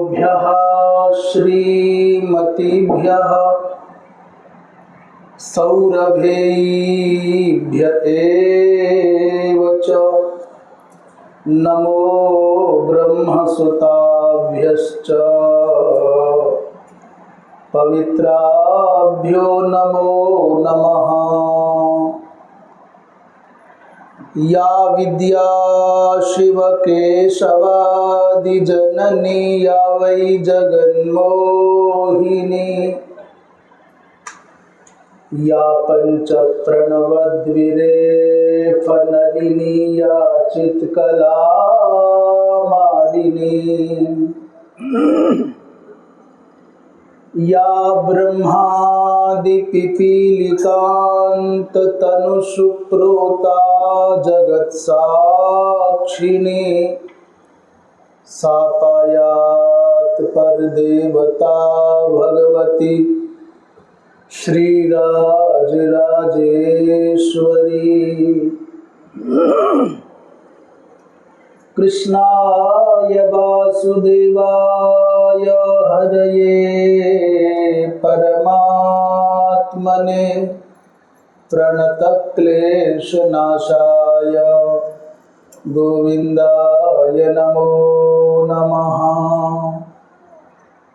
गुरुभ्यः श्रीमतिभ्यः सौरभेभ्य एव च नमो ब्रह्मसुताभ्यश्च पवित्राभ्यो नमो नमः। या विद्या शिवकेशवादि जननी या वै जगन्मोहिनी या पंच प्रणवद्विरेफनलिनी या चित्कला मालिनी या ब्रह्मादि पिपीलिकांत तनु सुप्रोता जगत्साक्षिणी सा पायात् परदेवता भगवती श्रीराजराजेश्वरी। कृष्णाय वासुदेवाय हरये परमात्मने प्रणतक्लेशनाशाय गोविन्दाय नमो नमः।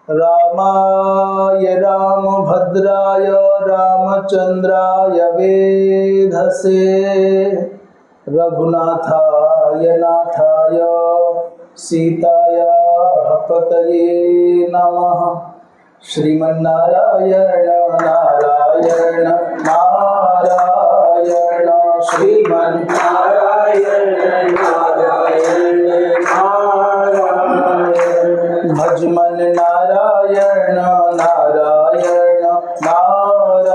रामाय रामभद्राय रामचन्द्राय वेधसे रघुनाथाय नाथाय सीतायाः पतये नमः। श्रीमन्नारायण नारायण नारायण श्रीमन्नारायण नारायण नारायण भजमन नारायण नारायण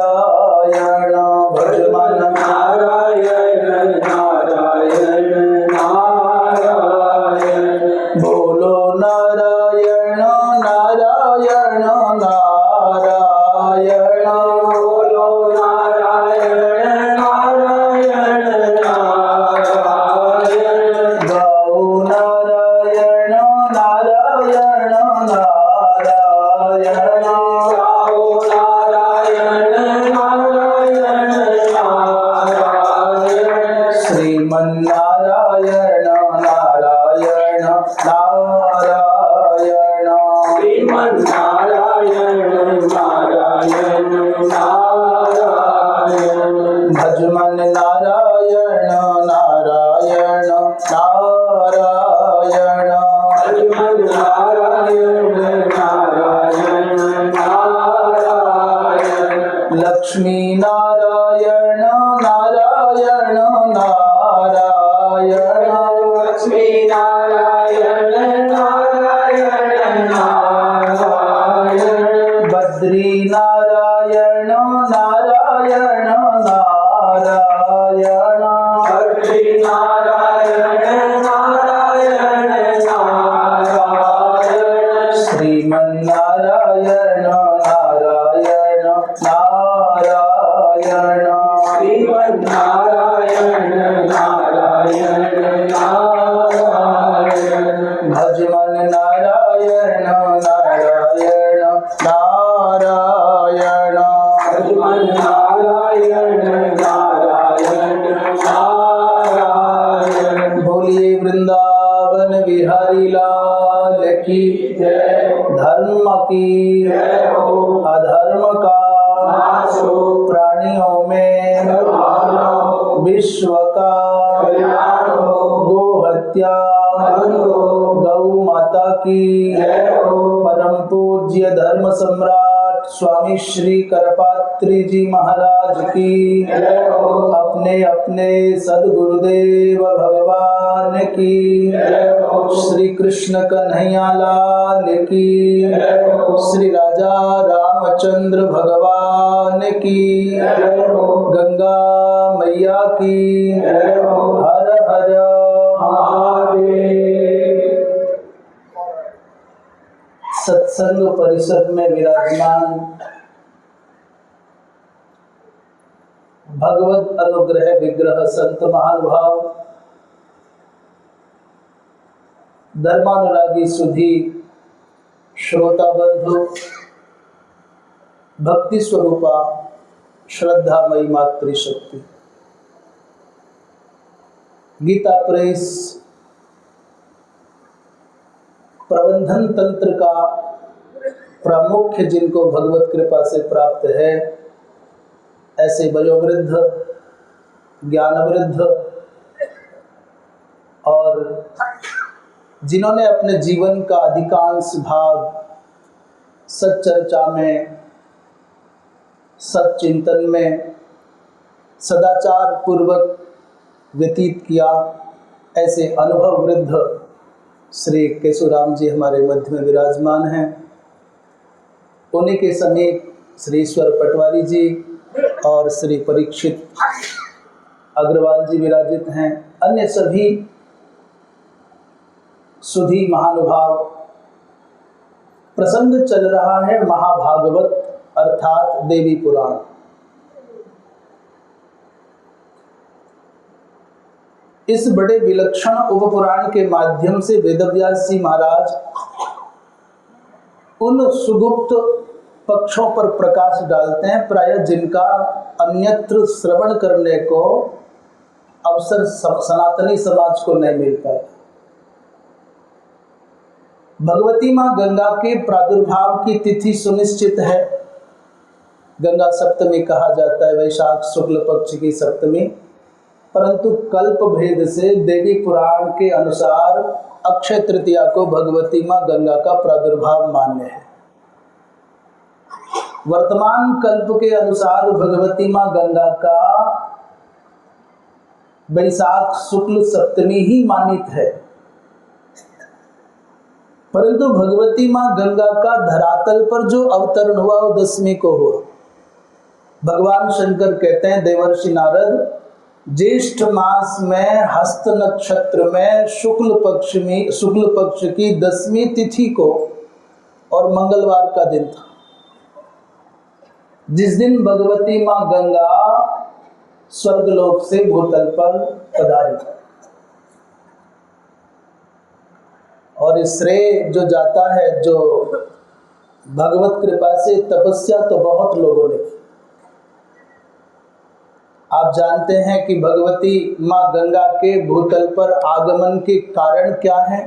नारायण भजमन नारायण नारायण नारायण बोलो नारायण नारायण नारायण बोलो नारायण नारायण नारायण गाओ नारायण नारायण नारायण गाओ नारायण नारायण नारायण श्रीमन्नारायण नारायण नारायण श्रीमन्नारायण नारायण नारायण भजमन नारायण नारायण नारायण भजमन नारायण नारायण नारायण लक्ष्मी नारायण नारायण नारायण लक्ष्मी नारायण नारायण नारायण बद्री नारायण नारायण नारायण बद्री नारायण नारायण नारायण श्रीमन्नारायण नारायण नारायण श्रीमन्नारायण नारायण नारायण भजमन नारायण नारायण नारायण भजमन नारायण नारायण नारायण बोलिए वृंदावन बिहारी लाल की जय। धर्म की अधर्म का प्राणियों में विश्व का गो हत्या गौ माता की परम पूज्य धर्म सम्राट स्वामी श्री करपात्री जी महाराज की अपने अपने सदगुरुदेव भगवान की श्री कृष्ण कन्हैया लाल की श्री राजा रामचंद्र भगवान की गंगा मैया की हर हर महादेव। सत्संग परिसर में विराजमान भगवत अनुग्रह विग्रह संत महानुभाव धर्मानुरागी सुधी श्रोता बंधु, भक्ति स्वरूपा श्रद्धामयी मातृशक्ति, गीता प्रेस प्रबंधन तंत्र का प्रमुख जिनको भगवत कृपा से प्राप्त है, ऐसे वयोवृद्ध, ज्ञानवृद्ध और जिन्होंने अपने जीवन का अधिकांश भाग सच्चर्चा में, सच्चिंतन में, सदाचार पूर्वक व्यतीत किया, ऐसे अनुभव वृद्ध श्री केशुराम जी हमारे मध्य में विराजमान हैं। उन्हीं के समीप श्री ईश्वर पटवारी जी और श्री परीक्षित अग्रवाल जी विराजित हैं। अन्य सभी सुधी महानुभाव। प्रसंग चल रहा है महाभागवत अर्थात देवी पुराण। इस बड़े विलक्षण उपपुराण के माध्यम से वेदव्यास जी महाराज उन सुगुप्त पक्षों पर प्रकाश डालते हैं, प्रायः जिनका अन्यत्र श्रवण करने को अवसर सनातनी समाज को नहीं मिलता है। भगवती मां गंगा के प्रादुर्भाव की तिथि सुनिश्चित है। गंगा सप्तमी कहा जाता है, वैशाख शुक्ल पक्ष की सप्तमी, परंतु कल्प भेद से देवी पुराण के अनुसार अक्षय तृतीया को भगवती मां गंगा का प्रादुर्भाव मान्य है। वर्तमान कल्प के अनुसार भगवती मां गंगा का वैशाख शुक्ल सप्तमी ही मानित है, परंतु भगवती मां गंगा का धरातल पर जो अवतरण हुआ वो दसवीं को हुआ। भगवान शंकर कहते हैं देवर्षि नारद, ज्येष्ठ मास में हस्त नक्षत्र में शुक्ल पक्ष की 10वीं तिथि को और मंगलवार का दिन था, जिस दिन भगवती मां गंगा स्वर्गलोक से भूतल पर पधारी। और इस श्रेय जो जाता है, जो भगवत कृपा से तपस्या तो बहुत लोगों ने की। आप जानते हैं कि भगवती मां गंगा के भूतल पर आगमन के कारण क्या है।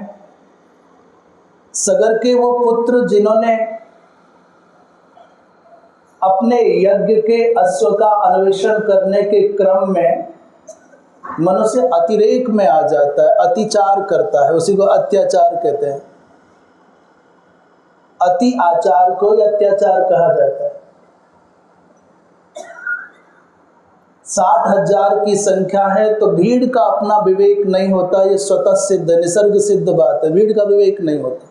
सगर के वो पुत्र जिन्होंने अपने यज्ञ के अश्व का अन्वेषण करने के क्रम में मनुष्य अतिरेक में आ जाता है, अतिचार करता है, उसी को अत्याचार कहते हैं। अति आचार को ही अत्याचार कहा जाता है। 60,000 की संख्या है तो भीड़ का अपना विवेक नहीं होता, ये स्वतः सिद्ध निसर्ग सिद्ध बात है। भीड़ का विवेक नहीं होता।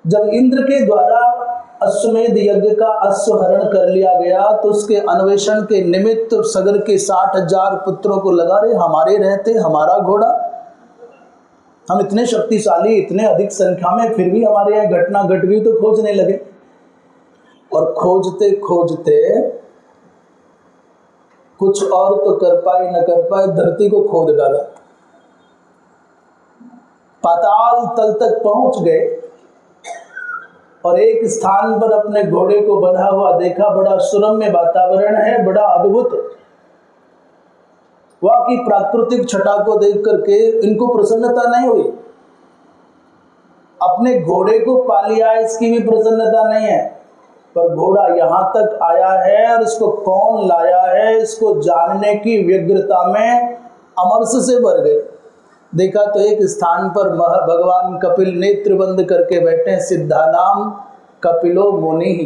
जब इंद्र के द्वारा अश्वमेध यज्ञ का अश्वहरण कर लिया गया तो उसके अन्वेषण के निमित्त सगर के 60,000 पुत्रों को लगा रहे हमारे रहते हमारा घोड़ा, हम इतने शक्तिशाली, इतने अधिक संख्या में, फिर भी हमारे यहाँ घटना घट गई तो खोजने लगे। और खोजते खोजते कुछ और तो कर पाए न कर पाए, धरती को खोद डाला, पाताल तल तक पहुंच गए और एक स्थान पर अपने घोड़े को बंधा हुआ देखा। बड़ा सुरम्य वातावरण है, बड़ा अद्भुत। वहां की प्राकृतिक छटा को देख करके इनको प्रसन्नता नहीं हुई। अपने घोड़े को पा लिया इसकी भी प्रसन्नता नहीं है, पर घोड़ा यहाँ तक आया है और इसको कौन लाया है, इसको जानने की व्यग्रता में अमरस से भर गए। देखा तो एक स्थान पर भगवान कपिल नेत्र बंद करके बैठे, सिद्धानाम कपिलो मुनि ही।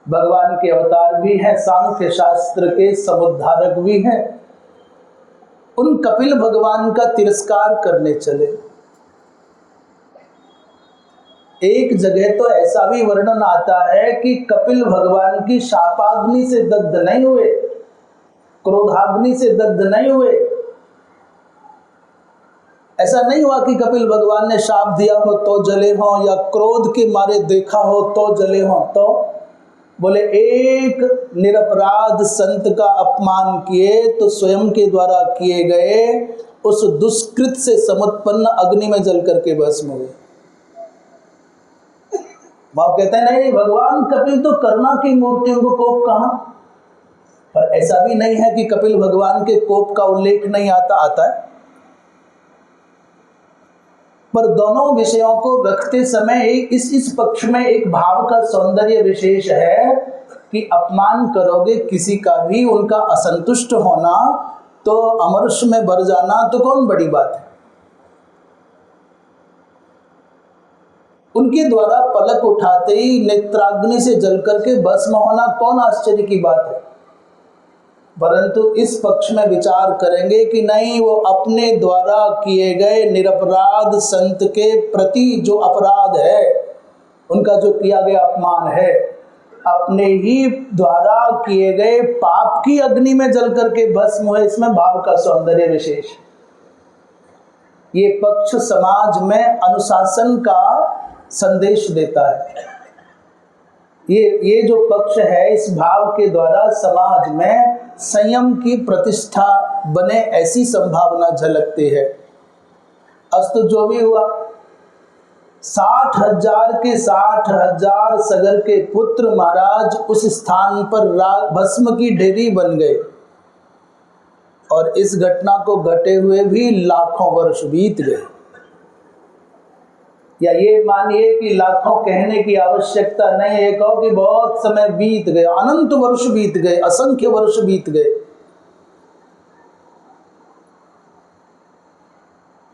भगवान के अवतार भी हैं, सांख्य शास्त्र के समुद्धारक भी हैं। उन कपिल भगवान का तिरस्कार करने चले। एक जगह तो ऐसा भी वर्णन आता है कि कपिल भगवान की शापाग्नि से दग्ध नहीं हुए, क्रोधाग्नि से दग्ध नहीं हुए। ऐसा नहीं हुआ कि कपिल भगवान ने शाप दिया हो तो जले हों, या क्रोध के मारे देखा हो तो जले हों। तो बोले एक निरपराध संत का अपमान किए तो स्वयं के द्वारा किए गए उस दुष्कृत से समुत्पन्न अग्नि में जल करके भस्म हुए। वहां कहते हैं नहीं, भगवान कपिल तो करुणा की मूर्तियों को कोप कहां। पर ऐसा भी नहीं है कि कपिल भगवान के कोप का उल्लेख नहीं आता है। पर दोनों विषयों को रखते समय इस पक्ष में एक भाव का सौंदर्य विशेष है कि अपमान करोगे किसी का भी, उनका असंतुष्ट होना तो अमरश में भर जाना तो कौन बड़ी बात है। उनके द्वारा पलक उठाते ही नेत्राग्नि से जल करके भस्म होना कौन आश्चर्य की बात है। परंतु इस पक्ष में विचार करेंगे कि नहीं, वो अपने द्वारा किए गए निरपराध संत के प्रति जो अपराध है, उनका जो किया गया अपमान है, अपने ही द्वारा किए गए पाप की अग्नि में जल करके भस्म हुए। इसमें भाव का सौंदर्य विशेष। ये पक्ष समाज में अनुशासन का संदेश देता है। ये जो पक्ष है, इस भाव के द्वारा समाज में संयम की प्रतिष्ठा बने ऐसी संभावना झलकती है। अस्तु जो भी हुआ, 60,000 के 60,000 सगर के पुत्र महाराज उस स्थान पर भस्म की ढेरी बन गए। और इस घटना को घटे हुए भी लाखों वर्ष बीत गए, या ये मानिए कि लाखों कहने की आवश्यकता नहीं है, कहो कि बहुत समय बीत गए, अनंत वर्ष बीत गए, असंख्य वर्ष बीत गए।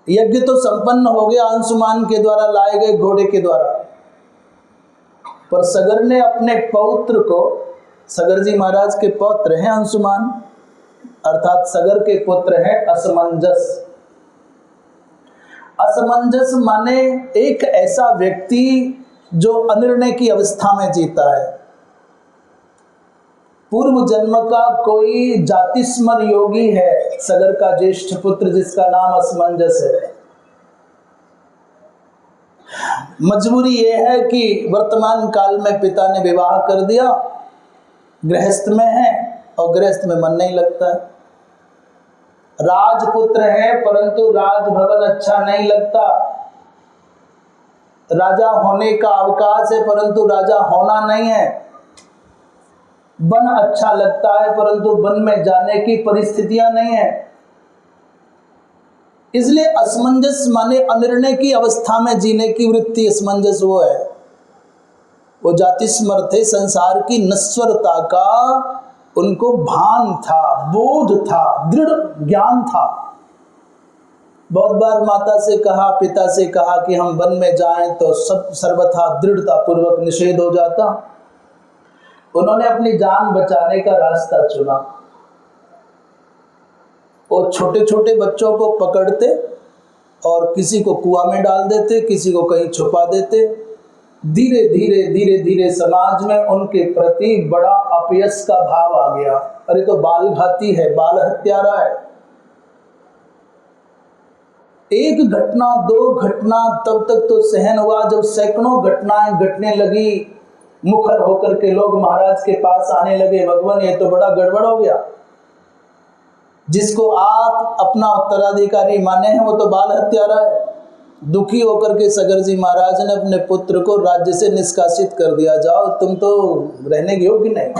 यज्ञ तो संपन्न हो गया अंशुमान के द्वारा लाए गए घोड़े के द्वारा, पर सगर ने अपने पौत्र को, सगर जी महाराज के पौत्र हैं अंशुमान, अर्थात सगर के पुत्र हैं असमंजस। असमंजस माने एक ऐसा व्यक्ति जो अनिर्णय की अवस्था में जीता है। पूर्व जन्म का कोई जातिस्मर योगी है सगर का ज्येष्ठ पुत्र, जिसका नाम असमंजस है। मजबूरी यह है कि वर्तमान काल में पिता ने विवाह कर दिया, गृहस्थ में है और गृहस्थ में मन नहीं लगता है। राजपुत्र है परंतु राजभवन अच्छा नहीं लगता। राजा होने का अवकाश है परंतु राजा होना नहीं है। वन अच्छा लगता है परंतु वन में जाने की परिस्थितियां नहीं है। इसलिए असमंजस माने अनिर्णय की अवस्था में जीने की वृत्ति। असमंजस वो है, वो जातिस्मर थे, संसार की नश्वरता का उनको भान था, बोध था, दृढ़ ज्ञान था। बहुत बार माता से कहा, पिता से कहा कि हम वन में जाएं तो सब सर्वथा दृढ़ता पूर्वक निषेध हो जाता। उन्होंने अपनी जान बचाने का रास्ता चुना। वो छोटे छोटे बच्चों को पकड़ते और किसी को कुआं में डाल देते, किसी को कहीं छुपा देते। धीरे धीरे धीरे धीरे समाज में उनके प्रति बड़ा अपयश का भाव आ गया। अरे तो बाल घाती है, बाल हत्यारा है। एक घटना, दो घटना तब तक तो सहन हुआ, जब सैकड़ों घटनाएं घटने लगी, मुखर होकर के लोग महाराज के पास आने लगे, भगवान ये तो बड़ा गड़बड़ हो गया। जिसको आप अपना उत्तराधिकारी माने हैं वो तो बाल हत्यारा है। दुखी होकर के सगर जी महाराज ने अपने पुत्र को राज्य से निष्कासित कर दिया, जाओ तुम तो रहने के योग्य नहीं।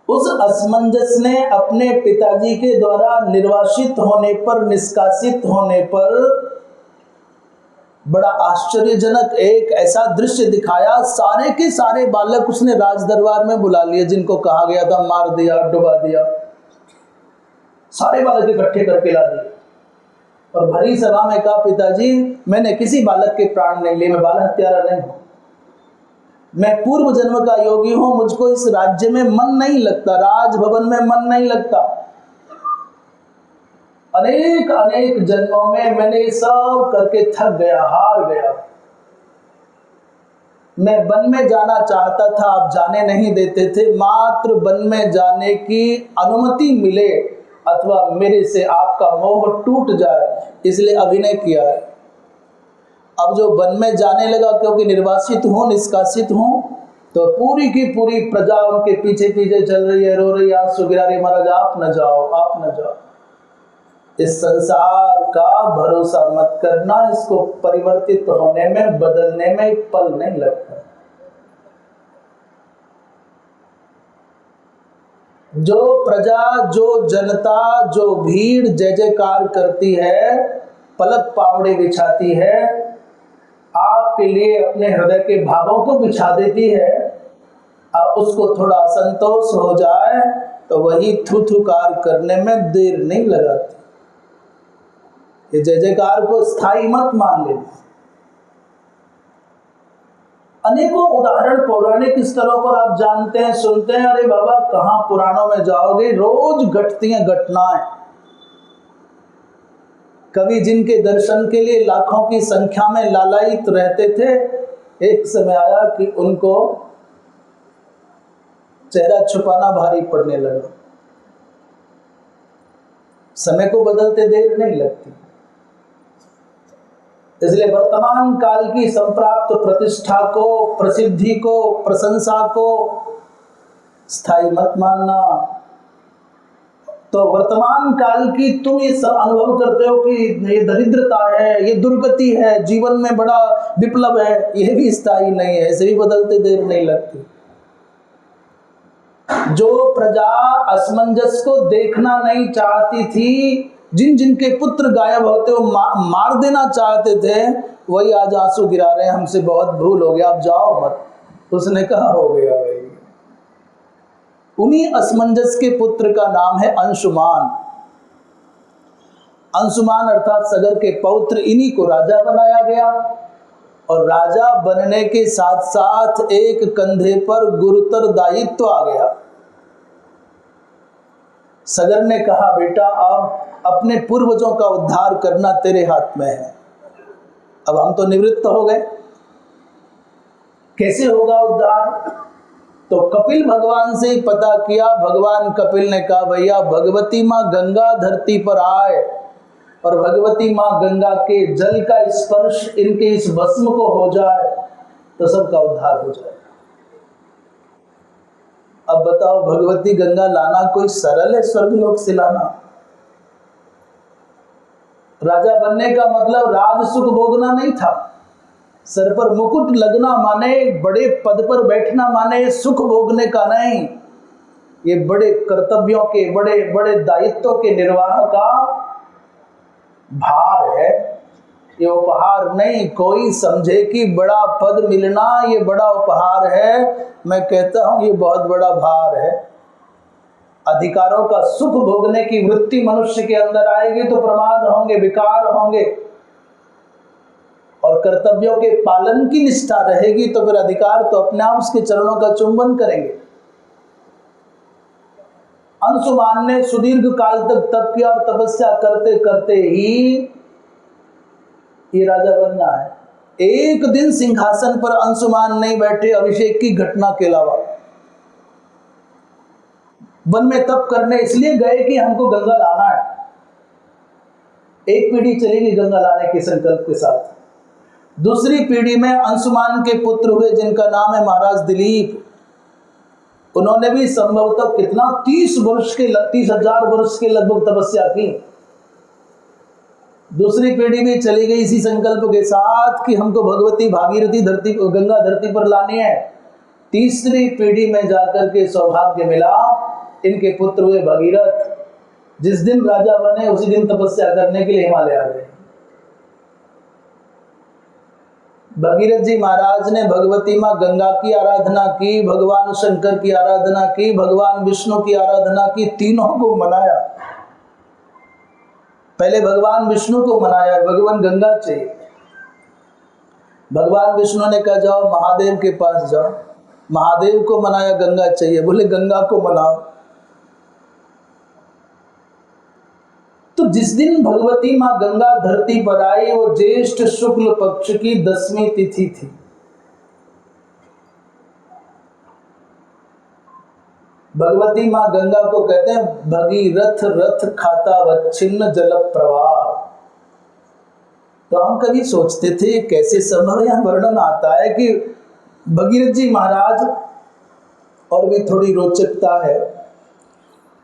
उस असमंजस ने अपने पिताजी के द्वारा निर्वासित होने पर, निष्कासित होने पर बड़ा आश्चर्यजनक एक ऐसा दृश्य दिखाया। सारे के सारे बालक उसने राज दरबार में बुला लिए, जिनको कहा गया था मार दिया, डुबा दिया, सारे बालक इकट्ठे करके ला दिए और भरी सभा में कहा, पिताजी मैंने किसी बालक के प्राण नहीं लिए, मैं बाल हत्यारा नहीं हूं, मैं पूर्व जन्म का योगी हूं, मुझको इस राज्य में मन नहीं लगता, राजभवन में मन नहीं लगता। अनेक अनेक जन्मों में मैंने सब करके थक गया, हार गया। मैं वन में जाना चाहता था, आप जाने नहीं देते थे। मात्र वन में जाने की अनुमति मिले अथवा मेरे से आपका मोह टूट जाए, इसलिए अभिनय किया है। अब जो वन में जाने लगा, क्योंकि निर्वासित हूँ, निष्कासित हूँ, तो पूरी की पूरी प्रजा उनके पीछे पीछे चल रही है, रो रही है, आंसू गिरा रही है, महाराज आप न जाओ, आप न जाओ। इस संसार का भरोसा मत करना, इसको परिवर्तित होने में, बदलने में एक पल नहीं लगता। जो प्रजा, जो जनता, जो भीड़ जय जयकार करती है, पलक पावड़े बिछाती है, आपके लिए अपने हृदय के भावों को बिछा देती है, अब उसको थोड़ा असंतोष हो जाए तो वही थुथुकार करने में देर नहीं लगाती। ये जय जयकार को स्थायी मत मान लेना। अनेकों उदाहरण पौराणिक स्तरों पर आप जानते हैं, सुनते हैं। अरे बाबा, कहां पुराणों में जाओगे, रोज घटती हैं घटनाएं। कवि जिनके दर्शन के लिए लाखों की संख्या में लालायित रहते थे, एक समय आया कि उनको चेहरा छुपाना भारी पड़ने लगा। समय को बदलते देर नहीं लगती, इसलिए वर्तमान काल की संप्राप्त प्रतिष्ठा को, प्रसिद्धि को, प्रशंसा को स्थायी मत मानना। तो वर्तमान काल की तुम ये सब अनुभव करते हो कि ये दरिद्रता है, ये दुर्गति है, जीवन में बड़ा विप्लव है, ये भी स्थायी नहीं है, ऐसे भी बदलते देर नहीं लगती। जो प्रजा असमंजस को देखना नहीं चाहती थी, जिन जिनके पुत्र गायब होते हो मार देना चाहते थे, वही आज आंसू गिरा रहे हैं, हमसे बहुत भूल हो गया, आप जाओ मत। उसने कहा हो गया भाई। उन्हीं असमंजस के पुत्र का नाम है अंशुमान। अंशुमान अर्थात सगर के पौत्र, इन्हीं को राजा बनाया गया। और राजा बनने के साथ साथ एक कंधे पर गुरुतर दायित्व आ गया। सगर ने कहा, बेटा अब अपने पूर्वजों का उद्धार करना तेरे हाथ में है। अब हम तो निवृत्त हो गए, कैसे होगा उद्धार? तो कपिल भगवान से ही पता किया। भगवान कपिल ने कहा, भैया भगवती माँ गंगा धरती पर आए और भगवती माँ गंगा के जल का स्पर्श इनके इस भस्म को हो जाए तो सबका उद्धार हो जाए। अब बताओ, भगवती गंगा लाना कोई सरल है? स्वर्गलोक से लाना। राजा बनने का मतलब राज सुख भोगना नहीं था। सर पर मुकुट लगना माने, बड़े पद पर बैठना माने सुख भोगने का नहीं। ये बड़े कर्तव्यों के, बड़े बड़े दायित्वों के निर्वाह का भार है, ये उपहार नहीं। कोई समझे कि बड़ा पद मिलना ये बड़ा उपहार है, मैं कहता हूं ये बहुत बड़ा भार है। अधिकारों का सुख भोगने की वृत्ति मनुष्य के अंदर आएगी तो प्रमाद होंगे, विकार होंगे, और कर्तव्यों के पालन की निष्ठा रहेगी तो फिर अधिकार तो अपने आप उसके चरणों का चुंबन करेंगे। अंशुमान ने सुदीर्घ काल तक तप किया और तपस्या करते करते ही ये राजा बनना है। एक दिन सिंहासन पर अंशुमान नहीं बैठे अभिषेक की घटना के अलावा। वन में तप करने इसलिए गए कि हमको गंगा लाना है। एक पीढ़ी चलेगी गंगा लाने के संकल्प के साथ। दूसरी पीढ़ी में अंशुमान के पुत्र हुए जिनका नाम है महाराज दिलीप। उन्होंने भी संभवतः कितना 30,000 वर्ष के लगभग तपस्या की। दूसरी पीढ़ी भी चली गई इसी संकल्प के साथ कि हमको भगवती भागीरथी गंगा धरती पर लानी है। तीसरी पीढ़ी में जाकर के सौभाग्य मिला, इनके पुत्र हुए भगीरथ। जिस दिन राजा बने उसी दिन तपस्या करने के लिए हिमालय आ गए। भगीरथ जी महाराज ने भगवती माँ गंगा की आराधना की, भगवान शंकर की आराधना की, भगवान विष्णु की आराधना की, तीनों को मनाया। पहले भगवान विष्णु को मनाया, भगवान गंगा चाहिए। भगवान विष्णु ने कहा जाओ महादेव के पास जाओ, महादेव को मनाया, गंगा चाहिए, बोले गंगा को मनाओ। तो जिस दिन भगवती माँ गंगा धरती पर आई वो ज्येष्ठ शुक्ल पक्ष की 10वीं तिथि थी। भगवती माँ गंगा को कहते हैं भगीरथ रथ खाता वच्छिन्न जल प्रवाह। तो हम कभी सोचते थे कैसे संभव, यहाँ वर्णन आता है कि भगीरथ जी महाराज, और भी थोड़ी रोचकता है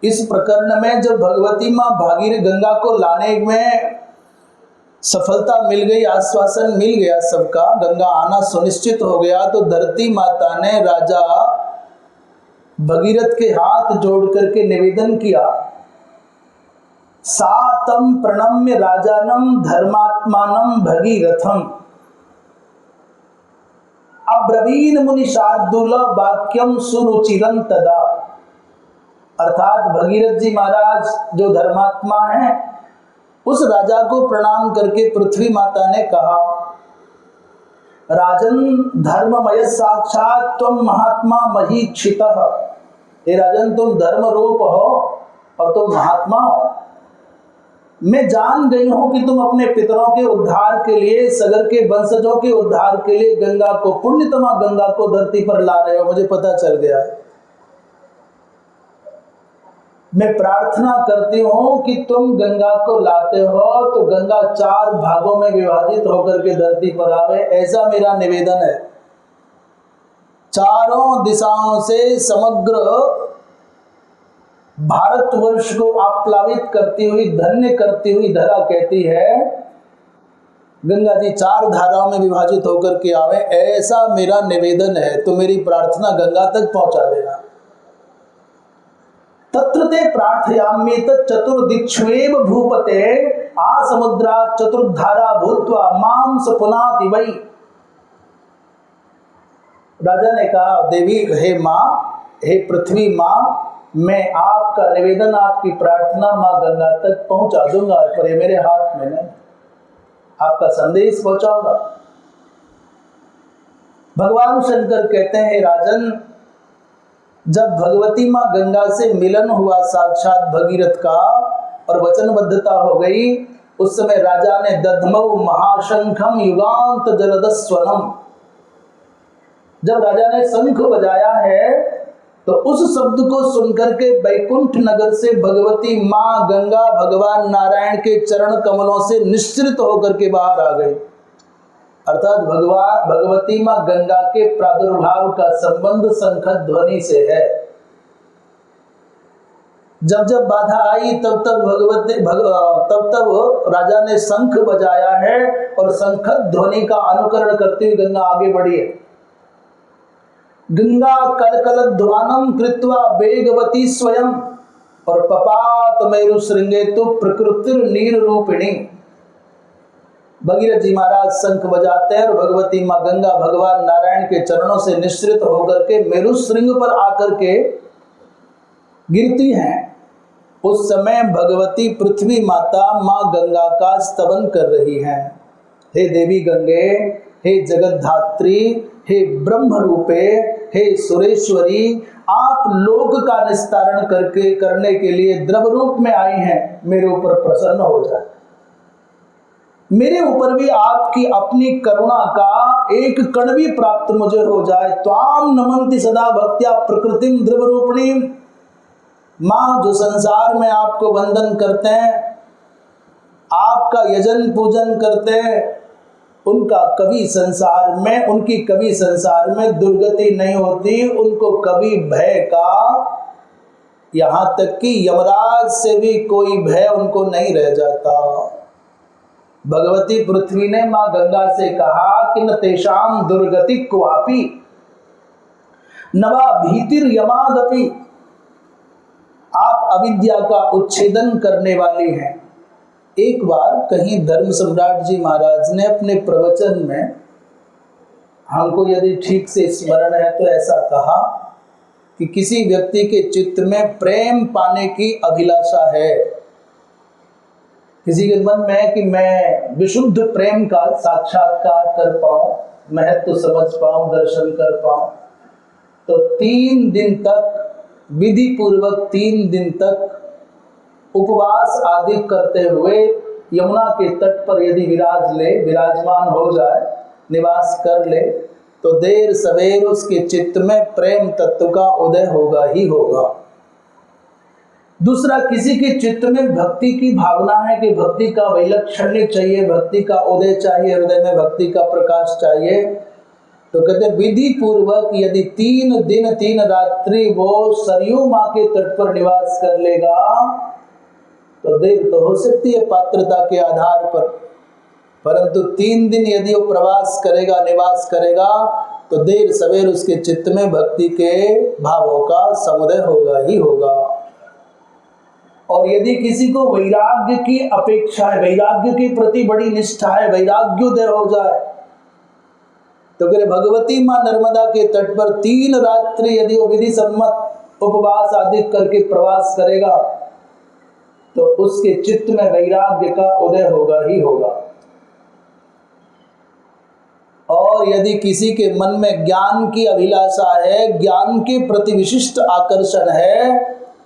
इस प्रकरण में, जब भगवती माँ भागीरथ गंगा को लाने में सफलता मिल गई, आश्वासन मिल गया सबका, गंगा आना सुनिश्चित हो गया, तो धरती माता ने राजा भगीरथ के हाथ जोड़ करके निवेदन किया, सातम प्रणम्य राजानम धर्मात्मानम भगीरथम अब्रवीन मुनि शार्दूल वाक्यम सुरुचिरं तदा। अर्थात भगीरथ जी महाराज जो धर्मात्मा हैं, उस राजा को प्रणाम करके पृथ्वी माता ने कहा, राजन धर्ममय साक्षात त्वं महात्मा महीक्षितः। हे राजन, तुम धर्म रूप हो और तुम महात्मा हो। मैं जान गई हूं कि तुम अपने पितरों के उद्धार के लिए, सगर के वंशजों के उद्धार के लिए गंगा को, पुण्यतमा गंगा को धरती पर ला रहे हो, मुझे पता चल गया है। मैं प्रार्थना करती हूं कि तुम गंगा को लाते हो तो गंगा 4 भागों में विभाजित होकर के धरती पर आवे, ऐसा मेरा निवेदन है। चारों दिशाओं से समग्र भारतवर्ष को आप्लावित करती हुई, धन्य करती हुई धरा कहती है, गंगा जी 4 धाराओं में विभाजित होकर के आवे, ऐसा मेरा निवेदन है। तो मेरी प्रार्थना गंगा तक पहुंचा देना। तत्र ते प्रार्थयाम्येत चतुर्दिक्ष्वेव भूपते आसमुद्रा चतुर्धारा भूत्वा मां स पुनाति वै। राजा ने कहा, देवी, हे माँ, हे पृथ्वी माँ, मैं आपका निवेदन, आपकी प्रार्थना माँ गंगा तक पहुंचा दूंगा, पर ये मेरे हाथ में नहीं, आपका संदेश पहुंचाऊंगा। भगवान शंकर कहते हैं, राजन, जब भगवती माँ गंगा से मिलन हुआ साक्षात भगीरथ का और वचनबद्धता हो गई, उस समय राजा ने दधमौ महाशंखम युगांत जलदस्वनम, जब राजा ने शंख बजाया है तो उस शब्द को सुनकर के बैकुंठ नगर से भगवती माँ गंगा भगवान नारायण के चरण कमलों से निश्चित होकर के बाहर आ गई। अर्थात भगवती माँ गंगा के प्रादुर्भाव का संबंध शंख ध्वनि से है। जब जब बाधा आई तब तब राजा ने शंख बजाया है और शंख ध्वनि का अनुकरण करते हुए गंगा आगे बढ़ी है। गंगा कलकलध्वानं कृत्वा वेगवती स्वयं और पपात मेरु श्रृंगेतु प्रकृतिर नीर रूपिणी। भगीरथ जी महाराज शंख बजाते हैं और भगवती माँ गंगा भगवान नारायण के चरणों से निश्रित होकर के मेरु श्रृंग पर आकर के गिरती हैं। उस समय भगवती पृथ्वी माता माँ गंगा का स्तवन कर रही हैं। हे देवी गंगे, हे जगद्धात्री, हे ब्रह्म रूपे, हे सुरेश्वरी, आप लोक का निस्तारण करने के लिए द्रव रूप में आई हैं, मेरे ऊपर प्रसन्न हो जाए, मेरे ऊपर भी आपकी अपनी करुणा का एक कण भी प्राप्त मुझे हो जाए। त्वाम नमन्ति सदा भक्त्या प्रकृतिम द्रव रूपिणी। माँ, जो संसार में आपको वंदन करते हैं, आपका यजन पूजन करते हैं, उनकी कभी संसार में दुर्गति नहीं होती, उनको कभी भय का, यहाँ तक कि यमराज से भी कोई भय उनको नहीं रह जाता। भगवती पृथ्वी ने माँ गंगा से कहा कि न तेषाम दुर्गति क्वापि नवा भीतिर यमादपि। आप अविद्या का उच्छेदन करने वाली हैं। एक बार कहीं धर्म सम्राट जी महाराज ने अपने प्रवचन में, हमको यदि ठीक से स्मरण है तो ऐसा कहा कि किसी व्यक्ति के चित्त में प्रेम पाने की अभिलाषा है, किसी के मन में है कि मैं विशुद्ध प्रेम का साक्षात्कार कर पाऊं, महत्व समझ पाऊं, दर्शन कर पाऊं, तो 3 दिन तक, विधि पूर्वक 3 दिन तक उपवास आदि करते हुए यमुना के तट पर यदि विराजमान हो जाए, निवास कर ले, तो देर सवेर उसके चित्त में प्रेम तत्व का उदय होगा ही होगा। दूसरा, किसी के चित्त में भक्ति की भावना है कि भक्ति का वैलक्षण्य चाहिए, भक्ति का उदय चाहिए, हृदय में भक्ति का प्रकाश चाहिए, तो कहते विधि पूर्वक यदि 3 दिन 3 रात्रि वो सरयू माँ के तट पर निवास कर लेगा तो देर तो हो सकती है पात्रता के आधार पर, परंतु 3 दिन यदि वो प्रवास करेगा, निवास करेगा, तो देर सवेर उसके चित्त में भक्ति के भावों का समुदय होगा ही होगा। और यदि किसी को वैराग्य की अपेक्षा है, वैराग्य के प्रति बड़ी निष्ठा है, वैराग्योदय हो जाए, तो कह भगवती माँ नर्मदा के तट पर 3 रात्रि यदि वो विधि सम्मत उपवास आदि करके प्रवास करेगा तो उसके चित्त में वैराग्य का उदय होगा ही होगा। और यदि किसी के मन में ज्ञान की अभिलाषा है, ज्ञान के प्रति विशिष्ट आकर्षण है,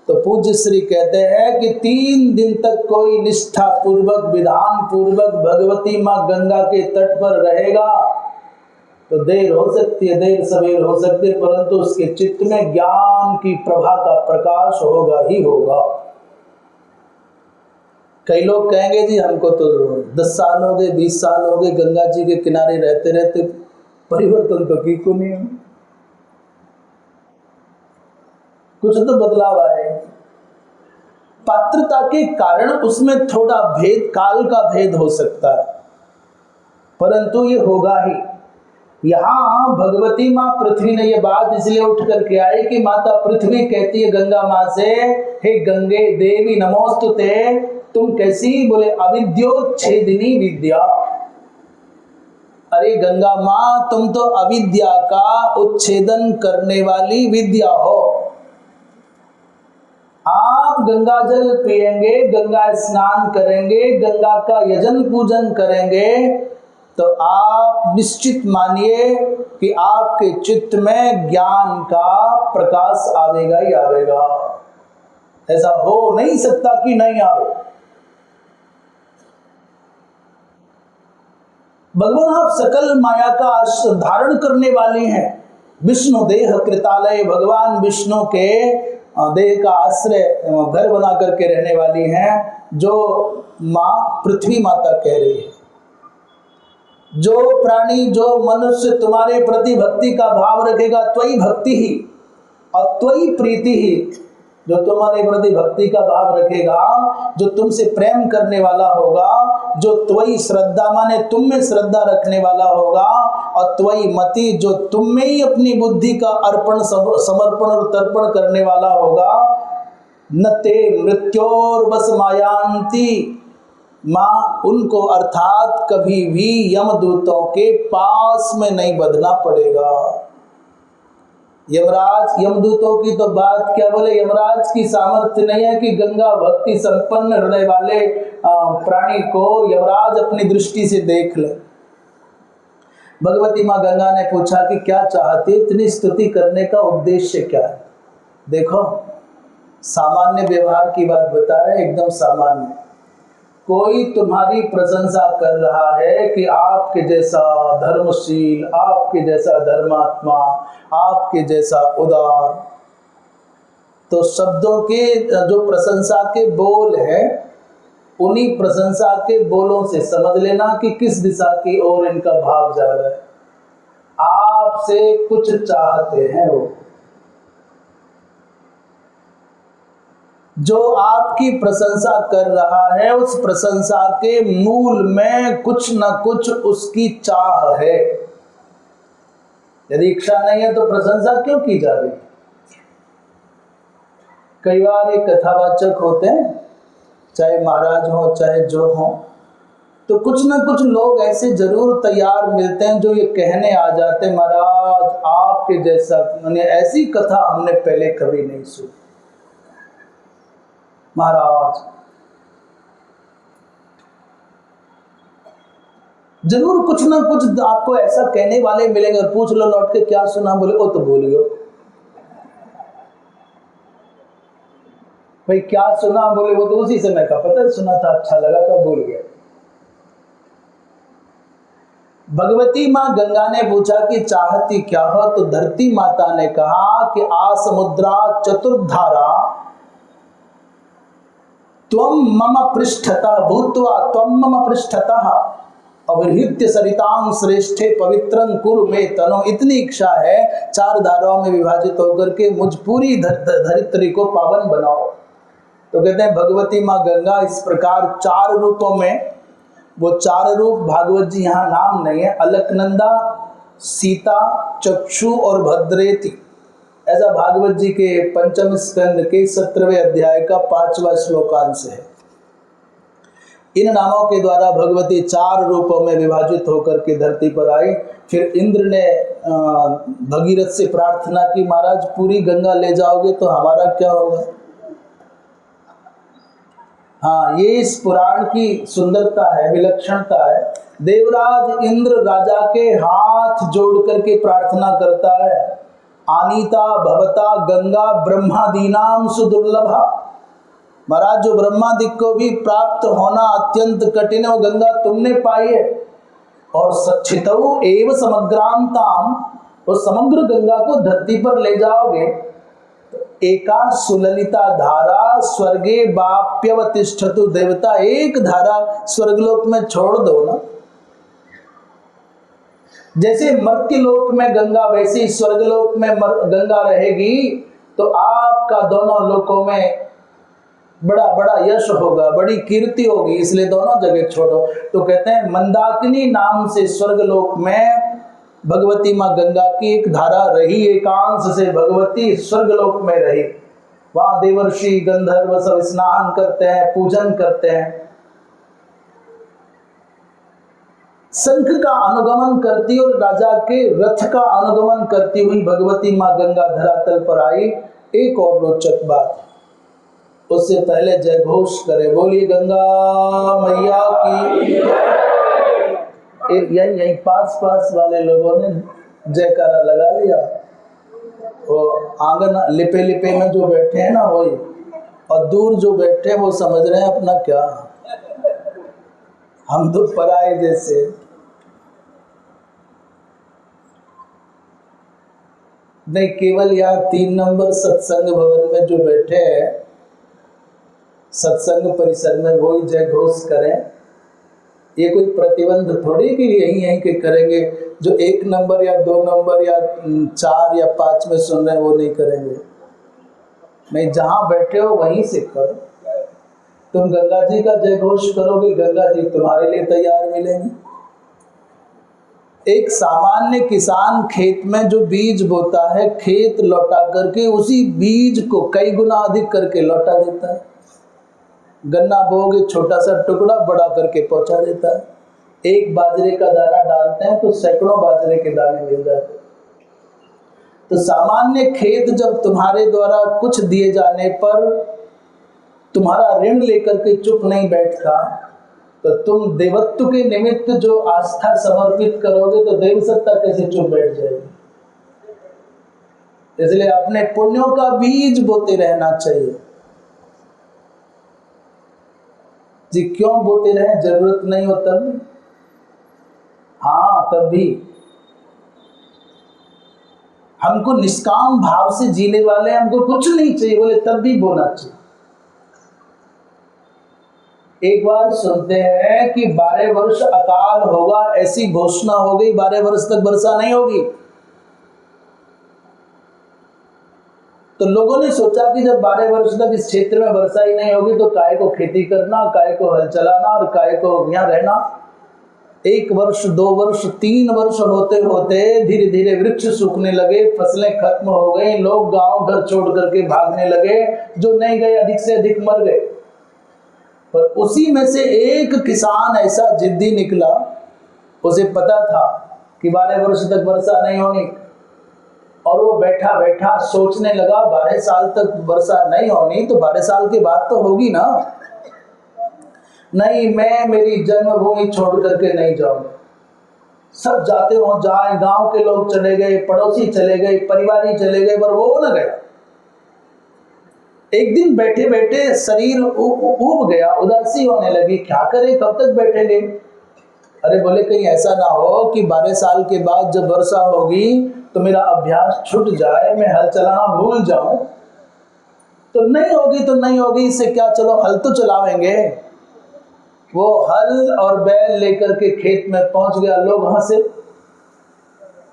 तो पूज्य श्री कहते हैं कि 3 दिन तक कोई निष्ठा पूर्वक, विधान पूर्वक भगवती माँ गंगा के तट पर रहेगा तो देर हो सकती है, देर सवेर हो सकती है, परंतु उसके चित्त में ज्ञान की प्रभा का प्रकाश होगा ही होगा। कई लोग कहेंगे जी हमको तो 10 साल हो गए, 20 साल हो गए गंगा जी के किनारे रहते रहते, परिवर्तन तो की को नहीं है, कुछ तो बदलाव आए। पात्रता के कारण उसमें थोड़ा भेद, काल का भेद हो सकता है, परंतु ये होगा ही। यहाँ भगवती माँ पृथ्वी ने ये बात इसलिए उठ करके आई कि माता पृथ्वी कहती है गंगा माँ से, हे गंगे देवी नमोस्तुते, तुम कैसी? बोले अविद्योच्छेदिनी विद्या। अरे गंगा माँ तुम तो अविद्या का उच्छेदन करने वाली विद्या हो। आप गंगा जल पिएंगे, गंगा स्नान करेंगे, गंगा का यजन पूजन करेंगे, तो आप निश्चित मानिए कि आपके चित्त में ज्ञान का प्रकाश आवेगा ही आवेगा। ऐसा हो नहीं सकता कि नहीं आवे। भगवान आप सकल माया का धारण करने वाली हैं। विष्णु देह कृतालय, भगवान विष्णु के देह का आश्रय घर बना करके रहने वाली हैं, जो माँ पृथ्वी माता कह रही है। जो प्राणी, जो मनुष्य तुम्हारे प्रति भक्ति का भाव रखेगा, त्वयि भक्ति ही और त्वयि प्रीति ही, जो तुम्हारे प्रति भक्ति का भाव रखेगा, जो तुमसे प्रेम करने वाला होगा, जो त्वयि श्रद्धा माने तुम में श्रद्धा रखने वाला होगा, और त्वयि मति जो तुम में ही अपनी बुद्धि का अर्पण, समर्पण और तर्पण करने वाला होगा, न ते मृत्योर बस मायांती, माँ उनको अर्थात कभी भी यमदूतों के पास में नहीं बंधना पड़ेगा। यमराज, यमदूतों की तो बात क्या बोले, यमराज की सामर्थ्य नहीं है कि गंगा भक्ति संपन्न हृदय वाले प्राणी को यमराज अपनी दृष्टि से देख ले। भगवती माँ गंगा ने पूछा कि क्या चाहती, इतनी स्तुति करने का उद्देश्य क्या है? देखो सामान्य व्यवहार की बात बता रहे, एकदम सामान्य। कोई तुम्हारी प्रशंसा कर रहा है कि आपके जैसा धर्मशील, आपके जैसा धर्मात्मा, आपके जैसा उदार, तो शब्दों के जो प्रशंसा के बोल हैं, उन्हीं प्रशंसा के बोलों से समझ लेना कि किस दिशा की ओर इनका भाव जा रहा है। आपसे कुछ चाहते हैं वो। जो आपकी प्रशंसा कर रहा है, उस प्रशंसा के मूल में कुछ न कुछ उसकी चाह है। यदि इच्छा नहीं है तो प्रशंसा क्यों की जा रही? कई बार एक कथावाचक होते हैं, चाहे महाराज हो चाहे जो हो, तो कुछ न कुछ लोग ऐसे जरूर तैयार मिलते हैं जो ये कहने आ जाते हैं, महाराज आपके जैसा, मैंने ऐसी कथा हमने पहले कभी नहीं सुनी। महाराज जरूर कुछ ना कुछ आपको ऐसा कहने वाले मिलेंगे, और पूछ लो लौट के क्या सुना, बोले ओ तो भूल गए भाई, क्या सुना? बोले वो तो उसी समय का पता, सुना था, अच्छा लगा था, भूल गया। भगवती माँ गंगा ने पूछा कि चाहती क्या हो, तो धरती माता ने कहा कि आ समुद्रा चतुर्धारा त्वं मम पृष्ठतः भूत्वा त्वं मम पृष्ठतः अवहृत्य सरितां श्रेष्ठे पवित्रं कुरु मे तनो। इतनी इच्छा है 4 धाराओं में विभाजित होकर के मुझ पूरी धरित्री को पावन बनाओ। तो कहते हैं भगवती माँ गंगा इस प्रकार 4 रूपों में, वो 4 रूप भागवत जी यहाँ नाम नहीं है, अलकनंदा, सीता, चक्षु और भद्रेति, ऐसा भागवत जी के 5वें स्कंद के 17वें अध्याय का 5वां श्लोकांश है। इन नामों के द्वारा भगवती 4 रूपों में विभाजित होकर के धरती पर आई। फिर इंद्र ने भगीरथ से प्रार्थना की, महाराज पूरी गंगा ले जाओगे तो हमारा क्या होगा। हाँ, ये इस पुराण की सुंदरता है, विलक्षणता है। देवराज इंद्र राजा के हाथ जोड़ करके प्रार्थना करता है, आनीता भवता गंगा ब्रह्मादीनाम सुदुर्लभा। महाराज जो ब्रह्मादि को भी प्राप्त होना अत्यंत कठिन है, वो गंगा तुमने पाई है। और सच्चितौ एव समग्रांताम, वो समग्र गंगा को धरती पर ले जाओगे। एका सुललिता धारा स्वर्गे बाप्यवतिष्ठतु। देवता एक धारा स्वर्गलोक में छोड़ दो ना। जैसे मर्त्यलोक में गंगा, वैसे स्वर्गलोक में गंगा रहेगी तो आपका दोनों लोकों में बड़ा बड़ा यश होगा, बड़ी कीर्ति होगी, इसलिए दोनों जगह छोड़ो। तो कहते हैं मंदाकिनी नाम से स्वर्गलोक में भगवती माँ गंगा की एक धारा रही, एकांश से भगवती स्वर्गलोक में रही। वहां देवर्षि गंधर्व सब स्नान करते हैं, पूजन करते हैं। शंख का अनुगमन करती और राजा के रथ का अनुगमन करती हुई भगवती माँ गंगा धरातल पर आई। एक और रोचक बात, उससे पहले जय घोष करे, बोलिए गंगा मैया की। यही पास वाले लोगों ने जयकारा लगा लिया। वो आंगन लिपे में जो बैठे हैं ना वही, और दूर जो बैठे हैं वो समझ रहे हैं अपना क्या, हम तो पराए जैसे। नहीं, केवल यहाँ 3 नंबर सत्संग भवन में जो बैठे हैं सत्संग परिसर में वही जय घोष करें। ये कोई प्रतिबंध थोड़ी कि यहीं के करेंगे। जो 1 नंबर या 2 नंबर या 4 या 5 में सुन रहे हैं वो नहीं करेंगे। नहीं, जहां बैठे हो वहीं से करो। तुम गंगा जी का जय घोष करोगे, गंगा जी तुम्हारे लिए तैयार मिलेंगे। एक सामान्य किसान खेत में जो बीज बोता है, खेत लौटा करके उसी बीज को कई गुना अधिक करके लौटा देता है। गन्ना बोगे छोटा सा टुकड़ा बड़ा करके पहुंचा देता है। एक बाजरे का दाना डालते हैं तो सैकड़ों बाजरे के दाने मिल जाते हैं। तो सामान्य खेत जब तुम्हारे द्वारा कुछ दिए जाने पर तुम्हारा ऋण लेकर के चुप नहीं बैठता, तो तुम देवत्व के निमित्त जो आस्था समर्पित करोगे तो देव सत्ता कैसे चुप बैठ जाएगी। इसलिए अपने पुण्यों का बीज बोते रहना चाहिए। जी क्यों बोते रहे, जरूरत नहीं हो तब, हाँ तब भी हमको निष्काम भाव से जीने वाले, हमको कुछ नहीं चाहिए बोले तब भी बोलना चाहिए। एक बार सुनते हैं कि 12 वर्ष अकाल होगा, ऐसी घोषणा हो गई, 12 वर्ष तक वर्षा नहीं होगी। तो लोगों ने सोचा कि जब 12 वर्ष तक इस क्षेत्र में वर्षा ही नहीं होगी तो काय को खेती करना, काय को हल चलाना और काय को यहाँ रहना। 1 वर्ष 2 वर्ष 3 वर्ष होते होते धीरे धीरे वृक्ष सूखने लगे, फसलें खत्म हो गई, लोग गांव घर छोड़ करके भागने लगे, जो नहीं गए अधिक से अधिक मर गए। पर उसी में से एक किसान ऐसा जिद्दी निकला, उसे पता था कि 12 वर्ष तक वर्षा नहीं होनी, और वो बैठा बैठा सोचने लगा 12 साल तक वर्षा नहीं होनी तो 12 साल के बाद तो होगी ना। नहीं, मैं मेरी जन्मभूमि छोड़ करके नहीं जाऊंगा। सब जाते हो जाए, गांव के लोग चले गए, पड़ोसी चले गए, परिवारी चले गए, पर वो न गया। एक दिन बैठे बैठे शरीर ऊब गया, उदासी होने लगी, क्या करे, कब तक बैठेंगे। अरे बोले कहीं ऐसा ना हो कि 12 साल के बाद जब वर्षा होगी तो मेरा अभ्यास छूट जाए, मैं हल चलाना भूल जाऊं। तो नहीं होगी तो नहीं होगी, इससे क्या, चलो हल तो चलावेंगे। वो हल और बैल लेकर के खेत में पहुंच गया। लोग हंसे,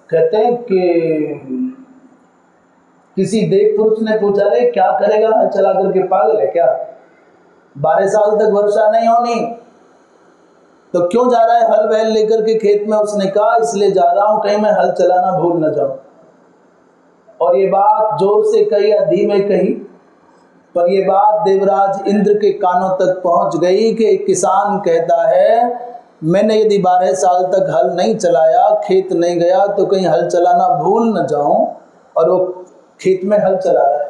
कहते हैं कि किसी देव पुरुष ने पूछा, रे क्या करेगा हल चला करके, पागल है क्या, 12 साल तक वर्षा नहीं होनी तो क्यों जा रहा है हल बैल लेकर के खेत में? उसने कहा, इसलिए जा रहा हूं कहीं मैं हल चलाना भूल न जाऊं। और ये बात जोर से कही या धीमे कही, पर ये बात देवराज इंद्र के कानों तक पहुंच गई कि किसान कहता है, मैंने यदि 12 साल तक हल नहीं चलाया, खेत नहीं गया तो कहीं हल चलाना भूल न जाऊं। और वो खेत में हल चला रहा है।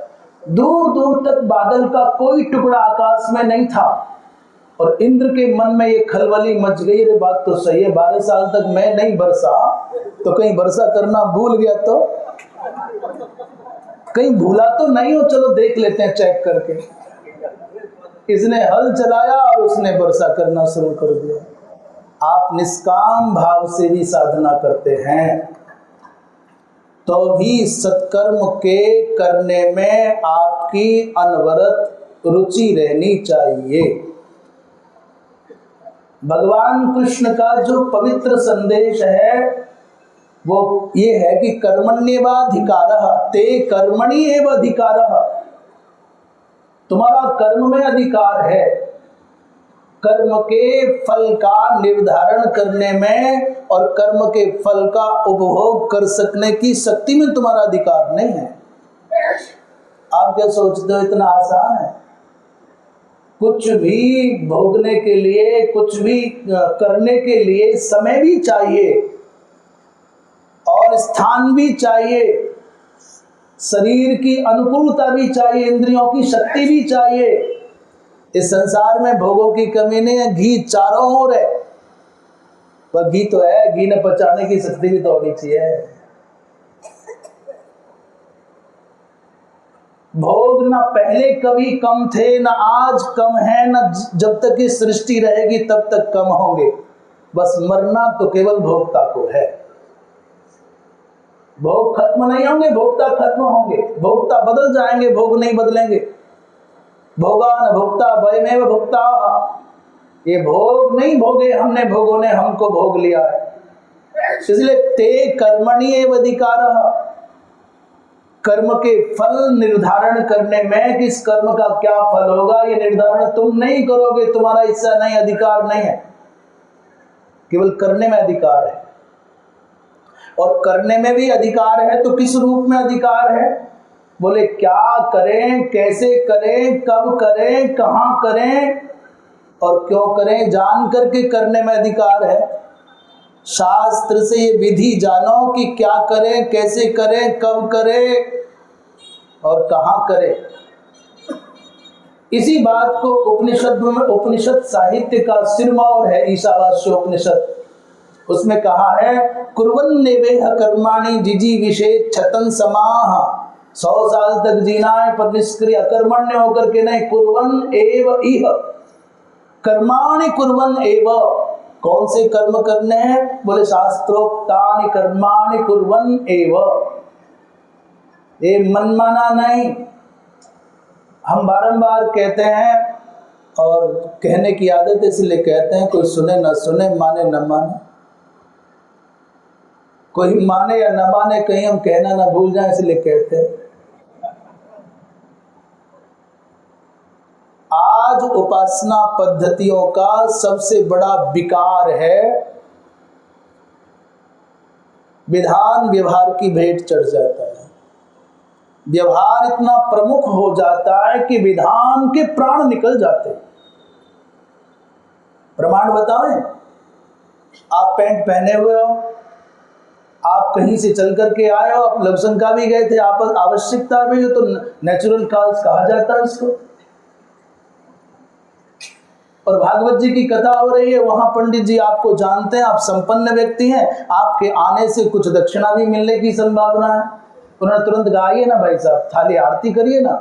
दूर दूर तक बादल का कोई टुकड़ा आकाश में नहीं था। और इंद्र के मन में ये खलबली मच गई, अरे बात तो सही है, 12 साल तक मैं नहीं बरसा तो कहीं वर्षा करना भूल गया तो, कहीं भूला तो नहीं हो, चलो देख लेते हैं चेक करके। इसने हल चलाया और उसने वर्षा करना शुरू कर दिया। आप निष्काम भाव से भी साधना करते हैं तो भी सत्कर्म के करने में आपकी अनवरत रुचि रहनी चाहिए। भगवान कृष्ण का जो पवित्र संदेश है वो ये है कि कर्मण्येवाधिकारः ते कर्मणि एव अधिकारः। तुम्हारा कर्म में अधिकार है, कर्म के फल का निर्धारण करने में और कर्म के फल का उपभोग कर सकने की शक्ति में तुम्हारा अधिकार नहीं है। आप क्या सोचते हो इतना आसान है? कुछ भी भोगने के लिए, कुछ भी करने के लिए समय भी चाहिए और स्थान भी चाहिए, शरीर की अनुकूलता भी चाहिए, इंद्रियों की शक्ति भी चाहिए। इस संसार में भोगों की कमी नहीं है, घी चारों ओर है, पर घी तो है, घी न पचाने की शक्ति भी तो होनी चाहिए। भोग न पहले कभी कम थे, न आज कम है, न जब तक ये सृष्टि रहेगी तब तक कम होंगे। बस मरना तो केवल भोक्ता को है। भोग खत्म नहीं होंगे, भोक्ता खत्म होंगे। भोक्ता बदल जाएंगे, भोग नहीं बदलेंगे। भोगा न भोक्ता वयमेव भोक्ता। ये भोग नहीं भोगे हमने, भोगों ने हमको भोग लिया है। इसलिए ते कर्मणि एव अधिकारः, कर्म के फल निर्धारण करने में किस कर्म का क्या फल होगा ये निर्धारण तुम नहीं करोगे, तुम्हारा हिस्सा नहीं, अधिकार नहीं है। केवल करने में अधिकार है। और करने में भी अधिकार है तो किस रूप में अधिकार है? बोले क्या करें, कैसे करें, कब करें, कहां करें और क्यों करें, जान करके करने में अधिकार है। शास्त्र से ये विधि जानो कि क्या करें, कैसे करें, कब करें और कहां करें। इसी बात को उपनिषद साहित्य का सिरमौर है ईशावास्योपनिषद। उसमें कहा है, कुर्वन्नेवेह कर्माणि जिजीविषेत् क्षतं समाह। 100 साल तक जीना है पर निष्क्रिय अकर्मण्य होकर के नहीं, कुर्वन् एव इह कर्माणि कुर्वन् एव। कौन से कर्म करने हैं? बोले शास्त्रोक्तानि कर्माणि कुर्वन् एव। ये मनमाना नहीं। हम बारंबार कहते हैं और कहने की आदत इसलिए कहते हैं, कोई सुने न सुने, माने न माने, कोई माने या न माने, कहीं हम कहना ना भूल जाए इसलिए कहते हैं। आज उपासना पद्धतियों का सबसे बड़ा विकार है विधान व्यवहार की भेंट चढ़ जाता है। व्यवहार इतना प्रमुख हो जाता है कि विधान के प्राण निकल जाते हैं। प्रमाण बताएं, आप पैंट पहने हुए हो, आप कहीं से चल करके आए हो, आप लघुशंका भी गए थे, आप आवश्यकता भी हो, तो नेचुरल कॉज कहा जाता है इसको। और भागवत जी की कथा हो रही है, वहां पंडित जी आपको जानते हैं, आप संपन्न व्यक्ति हैं, आपके आने से कुछ दक्षिणा भी मिलने की संभावना है। उन्होंने तुरंत गाइए ना भाई साहब, थाली आरती करिए ना।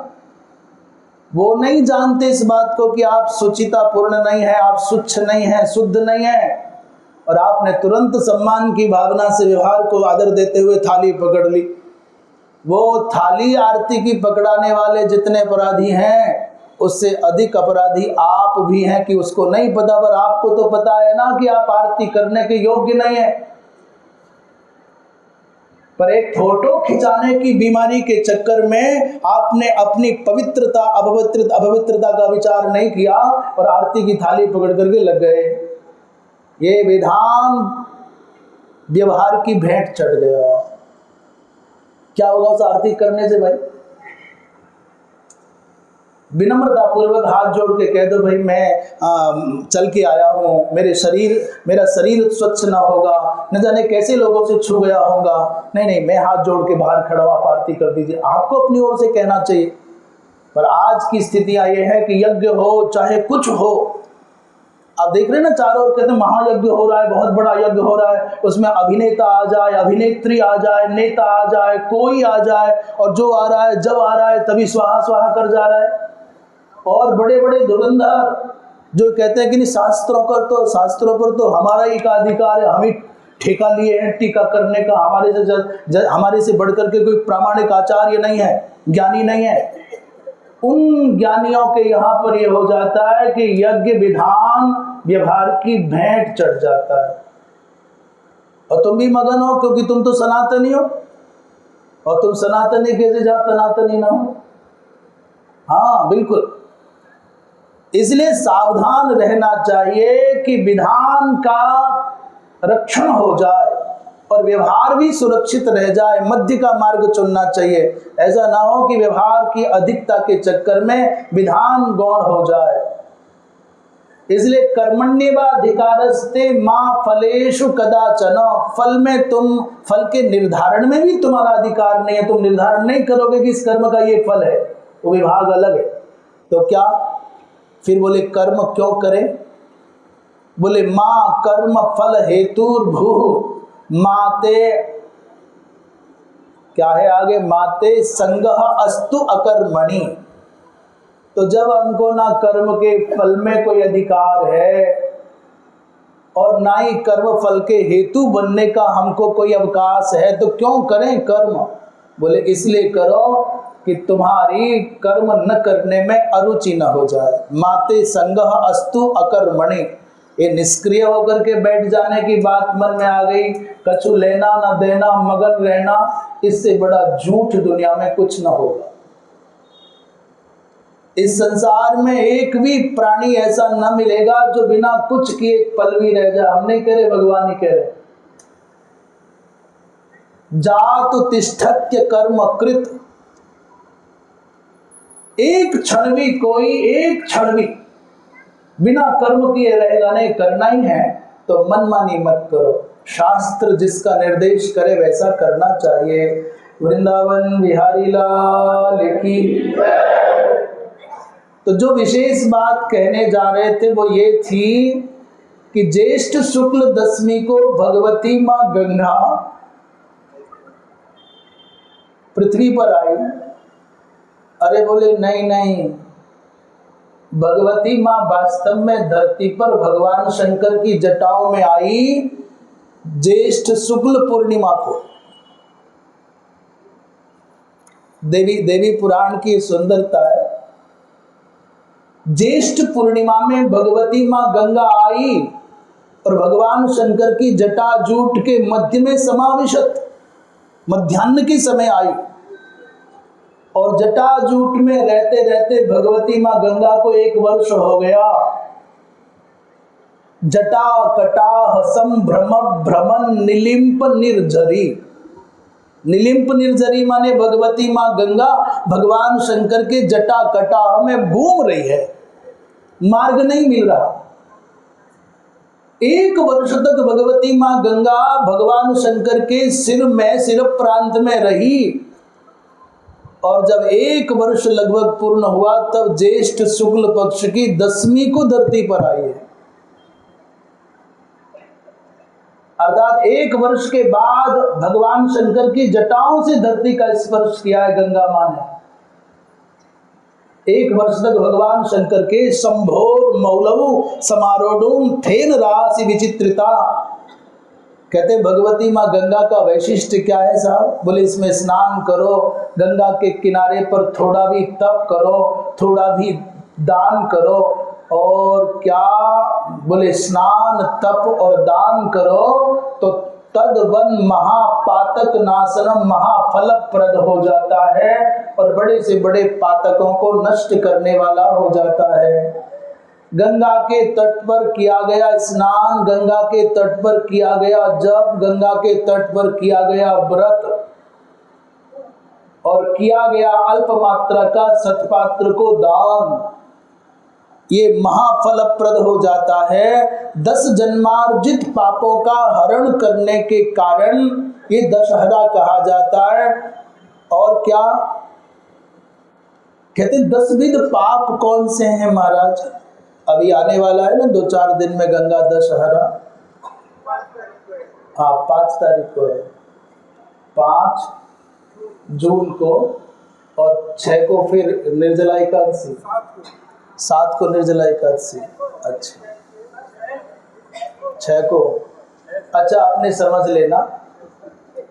वो नहीं जानते इस बात को कि आप सुचिता पूर्ण नहीं है, आप स्वच्छ नहीं है, शुद्ध नहीं है, और आपने तुरंत सम्मान की भावना से व्यवहार को आदर देते हुए थाली पकड़ ली। वो थाली आरती की पकड़ाने वाले जितने अपराधी हैं उससे अधिक अपराधी आप भी हैं कि उसको नहीं पता, पर आपको तो पता है ना कि आप आरती करने के योग्य नहीं है। पर एक फोटो खिंचाने की बीमारी के चक्कर में आपने अपनी पवित्रता अपवित्रता का विचार नहीं किया और आरती की थाली पकड़ करके लग गए। ये विधान व्यवहार की भेंट चढ़ गया। क्या होगा उस आरती करने से भाई? विनम्रता पूर्वक हाथ जोड़ के कह दो भाई मैं चल के आया हूँ, मेरा शरीर स्वच्छ ना होगा, न जाने कैसे लोगों से छू गया होगा, नहीं मैं हाथ जोड़ के बाहर खड़ा हूँ, आप आरती कर दीजिए, आपको अपनी ओर से कहना चाहिए। पर आज की स्थितियां ये है कि यज्ञ हो चाहे कुछ हो, आप देख रहे हैं ना चारों ओर कहते हैं महायज्ञ हो रहा है, बहुत बड़ा यज्ञ हो रहा है, उसमें अभिनेता आ जाए, अभिनेत्री आ जाए, नेता आ जाए, कोई आ जाए, और जो आ रहा है जब आ रहा है तभी स्वाहा स्वाहा कर जा रहा है। और बड़े बड़े धुरंधर जो कहते हैं कि नहीं शास्त्रों पर तो हमारा ही का अधिकार है, हम ही ठेका लिए हैं टीका करने का, हमारे से बढ़कर के कोई प्रामाणिक आचार्य नहीं है, ज्ञानी नहीं है। उन ज्ञानियों के यहाँ पर यह हो जाता है कि यज्ञ विधान व्यवहार की भेंट चढ़ जाता है। और तुम भी मगन हो क्योंकि तुम तो सनातनी हो, और तुम सनातनी कैसे जा सनातनी ना हो? हाँ बिल्कुल। इसलिए सावधान रहना चाहिए कि विधान का रक्षण हो जाए और व्यवहार भी सुरक्षित रह जाए, मध्य का मार्ग चुनना चाहिए। ऐसा ना हो कि व्यवहार की अधिकता के चक्कर में विधान गौण हो जाए। इसलिए कर्मण्येवाधिकारस्ते मां फलेषु कदाचन, फल के निर्धारण में भी तुम्हारा अधिकार नहीं है। तुम निर्धारण नहीं करोगे कि इस कर्म का ये फल है, वो विभाग अलग है। तो क्या फिर बोले कर्म क्यों करें? बोले मां कर्म फल हेतुर्भू माते, क्या है आगे, माते संगह अस्तु अकर्मणि। तो जब हमको ना कर्म के फल में कोई अधिकार है और ना ही कर्म फल के हेतु बनने का हमको कोई अवकाश है, तो क्यों करें कर्म? बोले इसलिए करो कि तुम्हारी कर्म न करने में अरुचि न हो जाए। माते संगह अस्तु अकर्मणि, ये निष्क्रिय होकर के बैठ जाने की बात मन में आ गई, कछु लेना न देना, मगन रहना, इससे बड़ा झूठ दुनिया में कुछ न होगा। इस संसार में एक भी प्राणी ऐसा न मिलेगा जो बिना कुछ किए एक पल भी रह जाए। हम नहीं कह रहे, भगवान ही कह रहे। जातु तिष्ठत्य कर्म कृत, एक क्षण भी कोई एक क्षण भी बिना कर्म किए रहेगा नहीं। करना ही है तो मनमानी मत करो, शास्त्र जिसका निर्देश करे वैसा करना चाहिए। वृंदावन बिहारी लाल की। तो जो विशेष बात कहने जा रहे थे वो ये थी कि ज्येष्ठ शुक्ल दशमी को भगवती मां गंगा पृथ्वी पर आई। अरे बोले नहीं, भगवती मां वास्तव में धरती पर भगवान शंकर की जटाओं में आई ज्येष्ठ शुक्ल पूर्णिमा को। देवी पुराण की सुंदरता है, ज्येष्ठ पूर्णिमा में भगवती मां गंगा आई और भगवान शंकर की जटा जूट के मध्य में समाविशत मध्याह्न के समय आई। और जटा जूट में रहते रहते भगवती मां गंगा को 1 वर्ष हो गया। जटा कटाह संभ्रम भ्रमण निलिंप निर्झरी। निलिंप निर्झरी माने भगवती मां गंगा भगवान शंकर के जटा कटाह में घूम रही है, मार्ग नहीं मिल रहा। 1 वर्ष तक भगवती मां गंगा भगवान शंकर के सिर प्रांत में रही। और जब 1 वर्ष लगभग पूर्ण हुआ तब ज्येष्ठ शुक्ल पक्ष की दशमी को धरती पर आई है। अर्थात 1 वर्ष के बाद भगवान शंकर की जटाओं से धरती का स्पर्श किया है गंगा मां ने। 1 वर्ष तक भगवान शंकर के संभोर मौलव समारोढ़ थेन राशि विचित्रिता, कहते भगवती माँ गंगा का वैशिष्ट्य क्या है साहब? बोले इसमें स्नान करो, गंगा के किनारे पर थोड़ा भी तप करो, थोड़ा भी दान करो, और क्या बोले स्नान तप और दान करो तो तदवन महापातक नाशनम महाफलप्रद हो जाता है और बड़े से बड़े पातकों को नष्ट करने वाला हो जाता है। गंगा के तट पर किया गया स्नान, गंगा के तट पर किया गया जप, गंगा के तट पर किया गया व्रत और किया गया अल्प मात्रा का सत्पात्र को दान, ये महाफलप्रद हो जाता है। 10 जन्मार्जित पापों का हरण करने के कारण ये दशहरा कहा जाता है। और क्या कहते 10 विध पाप कौन से हैं महाराज? अभी आने वाला है ना 2-4 दिन में गंगा दशहरा। हाँ 5 तारीख को है, 5 जून को, और 6 को फिर निर्जला एकादशी, 7 को निर्जला एकादशी। अच्छा 6 को, अच्छा आपने समझ लेना,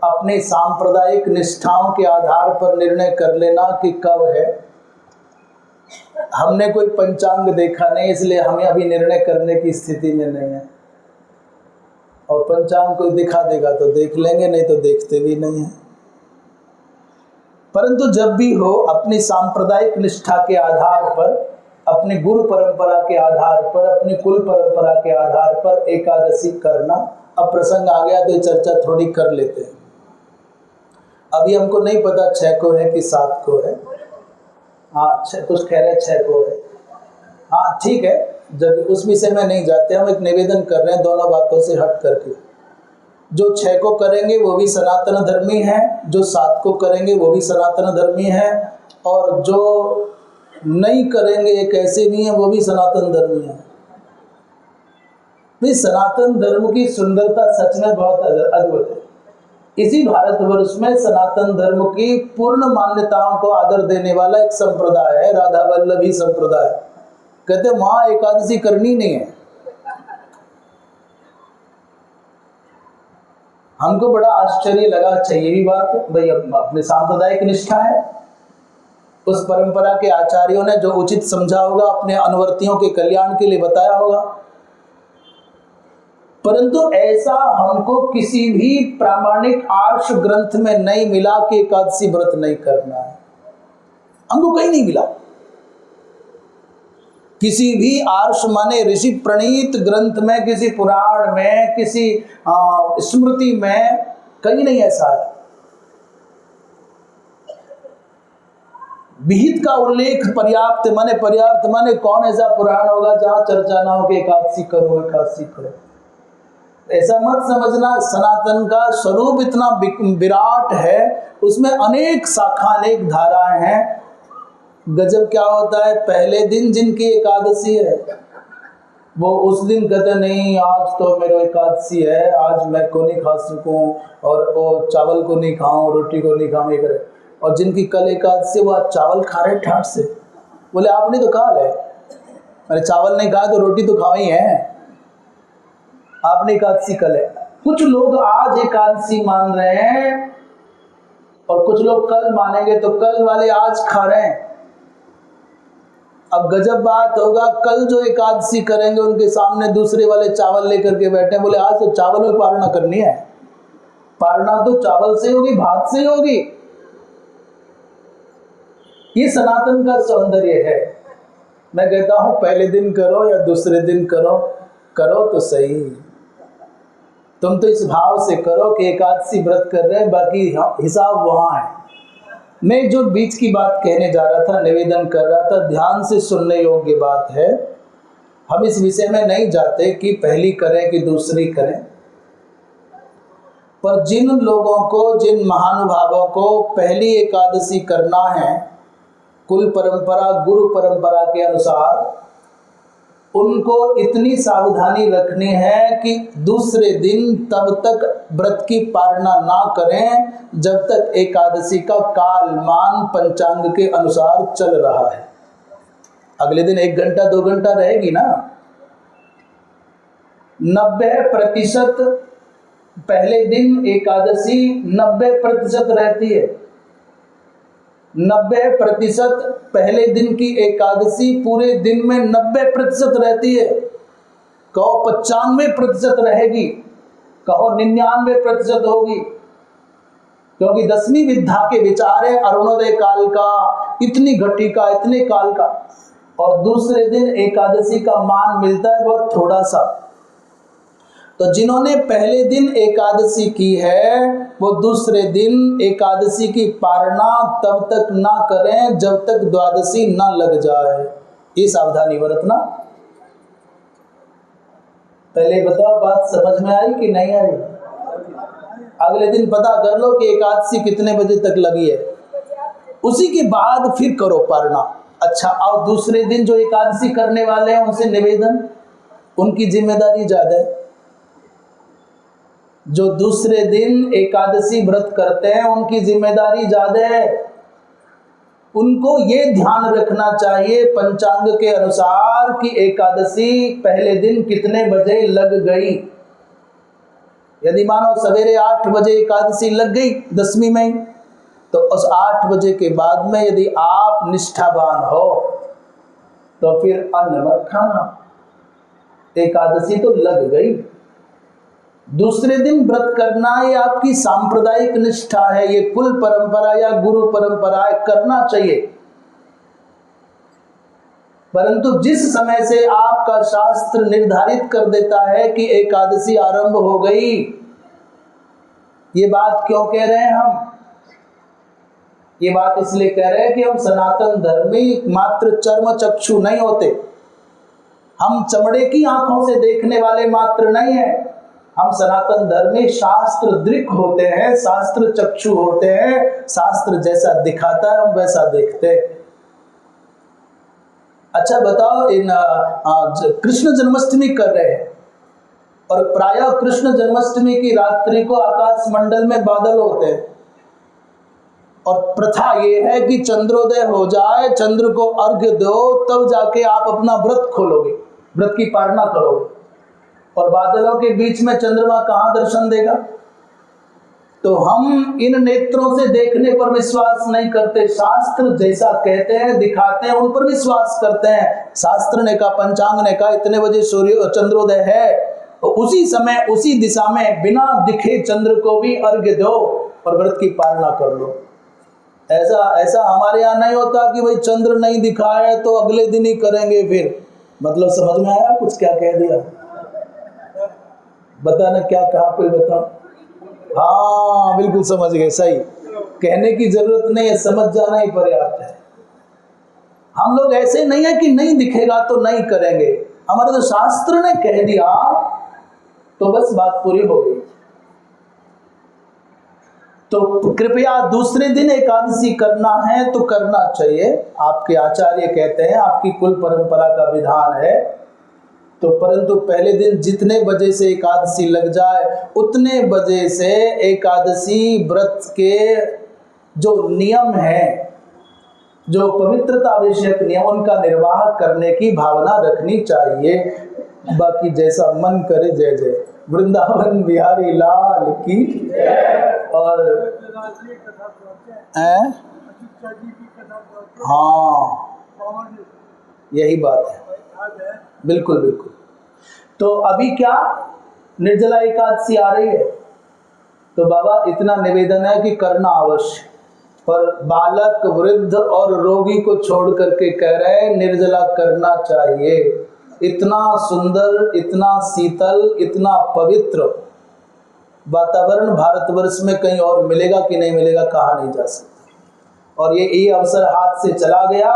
अपने सांप्रदायिक निष्ठाओं के आधार पर निर्णय कर लेना कि कब है। हमने कोई पंचांग देखा नहीं, इसलिए हमें अभी निर्णय करने की स्थिति में नहीं है, और पंचांग कोई दिखा देगा तो देख लेंगे, नहीं तो देखते भी नहीं है। परंतु जब भी हो अपनी सांप्रदायिक निष्ठा के आधार पर, अपने गुरु परंपरा के आधार पर, अपनी कुल परंपरा के आधार पर एकादशी करना। अब प्रसंग आ गया तो ये चर्चा थोड़ी कर लेते हैं। अभी हमको नहीं पता 6 को है कि 7 को है। हाँ कुछ कह रहे 6 को है। हाँ ठीक है, जब उस विषय में नहीं जाते, हम एक निवेदन कर रहे हैं दोनों बातों से हट करके। जो 6 को करेंगे वो भी सनातन धर्मी हैं, जो 7 को करेंगे वो भी सनातन धर्मी हैं, और जो नहीं करेंगे एक ऐसे भी हैं वो भी सनातन धर्मी हैं। भाई सनातन धर्म की सुंदरता सच में बहुत अद्भुत है। इसी भारतवर्ष में सनातन धर्म की पूर्ण मान्यताओं को आदर देने वाला एक संप्रदाय है, राधा वल्लभी संप्रदाय। कहते वहां एकादशी करनी नहीं है। हमको बड़ा आश्चर्य लगा। अच्छा ये भी बात है भाई, अपने सांप्रदायिक निष्ठा है, उस परंपरा के आचार्यों ने जो उचित समझा होगा, अपने अनुवर्तियों के कल्याण के लिए बताया होगा। परंतु ऐसा हमको किसी भी प्रामाणिक आर्ष ग्रंथ में नहीं मिला कि एकादशी व्रत नहीं करना है। हमको कहीं नहीं मिला, किसी भी आर्ष माने ऋषि प्रणीत ग्रंथ में, किसी पुराण में, किसी स्मृति में कहीं नहीं ऐसा है। विहित का उल्लेख पर्याप्त माने कौन ऐसा पुराण होगा जहां चर्चा ना हो कि एकादशी करो एकादशी करो। ऐसा मत समझना, सनातन का स्वरूप इतना विराट है, उसमें अनेक शाखा अनेक धाराएं हैं। गजब क्या होता है, पहले दिन जिनकी एकादशी है वो उस दिन कहते नहीं आज तो मेरा एकादशी है, आज मैं को नहीं खा सकूं, और वो चावल को नहीं खाऊं, रोटी को नहीं खाऊं, ये करे। और जिनकी कल एकादशी वो आज चावल खा रहे ठाट से। बोले आपने तो खा ले, मैंने चावल नहीं खाया तो रोटी तो खाई है, आपने एकादशी कल है। कुछ लोग आज एकादशी मान रहे हैं और कुछ लोग कल मानेंगे, तो कल वाले आज खा रहे हैं। अब गजब बात होगा, कल जो एकादशी करेंगे उनके सामने दूसरे वाले चावल लेकर के बैठे, बोले आज तो चावल में पारणा करनी है। पारणा तो चावल से होगी, भात से होगी। ये सनातन का सौंदर्य है। मैं कहता हूं पहले दिन करो या दूसरे दिन करो, करो तो सही। तुम तो इस भाव से करो कि एकादशी व्रत कर रहे हैं, बाकी हिसाब वहां है। मैं जो बीच की बात कहने जा रहा था, निवेदन कर रहा था, ध्यान से सुनने योग्य बात है। हम इस विषय में नहीं जाते कि पहली करें कि दूसरी करें, पर जिन लोगों को, जिन महानुभावों को पहली एकादशी करना है कुल परंपरा गुरु परंपरा के अनुसार, उनको इतनी सावधानी रखनी है कि दूसरे दिन तब तक व्रत की पालना ना करें जब तक एकादशी का कालमान पंचांग के अनुसार चल रहा है। अगले दिन 1 घंटा 2 घंटा रहेगी ना। 90% पहले दिन एकादशी 90% रहती है। 90% पहले दिन की एकादशी पूरे दिन में 90% रहती है। कहो 95% रहेगी, कहो 99% होगी, क्योंकि 10वीं विद्या के विचार है अरुणोदय काल का, इतनी घटिका, इतने काल का, और दूसरे दिन एकादशी का मान मिलता है बहुत थोड़ा सा। तो जिन्होंने पहले दिन एकादशी की है वो दूसरे दिन एकादशी की पारणा तब तक ना करें जब तक द्वादशी ना लग जाए। ये सावधानी बरतना। पहले बताओ बात समझ में आई कि नहीं आई? अगले दिन पता कर लो कि एकादशी कितने बजे तक लगी है, उसी के बाद फिर करो पारणा। अच्छा, और दूसरे दिन जो एकादशी करने वाले हैं उनसे निवेदन, उनकी जिम्मेदारी ज्यादा है। जो दूसरे दिन एकादशी व्रत करते हैं उनकी जिम्मेदारी ज्यादा है। उनको ये ध्यान रखना चाहिए पंचांग के अनुसार कि एकादशी पहले दिन कितने बजे लग गई। यदि मानो सवेरे 8 बजे एकादशी लग गई 10वीं में, तो उस 8 बजे के बाद में यदि आप निष्ठावान हो तो फिर अन्न मत खाना, एकादशी तो लग गई। दूसरे दिन व्रत करना ये आपकी सांप्रदायिक निष्ठा है, ये कुल परंपरा या गुरु परंपरा है, करना चाहिए। परंतु जिस समय से आपका शास्त्र निर्धारित कर देता है कि एकादशी आरंभ हो गई, ये बात क्यों कह रहे हैं हम? ये बात इसलिए कह रहे हैं कि हम सनातन धर्मी मात्र चर्म चक्षु नहीं होते, हम चमड़े की आंखों से देखने वाले मात्र नहीं है, हम सनातन धर्मी शास्त्र दृक् होते हैं, शास्त्र चक्षु होते हैं। शास्त्र जैसा दिखाता है हम वैसा देखते हैं। अच्छा बताओ, इन कृष्ण जन्माष्टमी कर रहे हैं और प्रायः कृष्ण जन्माष्टमी की रात्रि को आकाश मंडल में बादल होते हैं, और प्रथा ये है कि चंद्रोदय हो जाए, चंद्र को अर्घ्य दो, तब जाके आप अपना व्रत खोलोगे, व्रत की पारणा करोगे। और बादलों के बीच में चंद्रमा कहाँ दर्शन देगा? तो हम इन नेत्रों से देखने पर विश्वास नहीं करते, शास्त्र जैसा कहते हैं दिखाते हैं उन पर विश्वास करते हैं। शास्त्र ने कहा, पंचांग ने कहा इतने बजे सूर्य चंद्रोदय है, तो उसी समय उसी दिशा में बिना दिखे चंद्र को भी अर्घ्य दो और व्रत की पालना कर लो। ऐसा हमारे यहाँ नहीं होता कि भाई चंद्र नहीं दिखा है तो अगले दिन ही करेंगे फिर। मतलब समझ में आया कुछ? क्या कह दिया? बताना क्या कहा, कोई बताओ। हाँ बिल्कुल समझ गए, सही। कहने की जरूरत नहीं है, समझ जाना ही पर्याप्त है। हम लोग ऐसे नहीं है कि नहीं दिखेगा तो नहीं करेंगे, हमारे तो शास्त्र ने कह दिया तो बस बात पूरी हो गई। तो कृपया दूसरे दिन एकादशी करना है तो करना चाहिए, आपके आचार्य कहते हैं, आपकी कुल परंपरा का विधान है। तो परंतु पहले दिन जितने बजे से एकादशी लग जाए उतने बजे से एकादशी व्रत के जो नियम है, जो पवित्रता विषयक नियम, उनका निर्वाह करने की भावना रखनी चाहिए। बाकी जैसा मन करे जय जय। वृंदावन बिहारी लाल की। और हाँ यही बात है, बिल्कुल बिल्कुल। तो अभी क्या निर्जला एकादशी आ रही है, तो बाबा इतना निवेदन है कि करना अवश्य, पर बालक, वृद्ध और रोगी को छोड़ करके कह रहे हैं निर्जला करना चाहिए। इतना सुंदर, इतना शीतल, इतना पवित्र वातावरण भारतवर्ष में कहीं और मिलेगा कि नहीं मिलेगा, कहा नहीं जा सकता। और ये अवसर हाथ से चला गया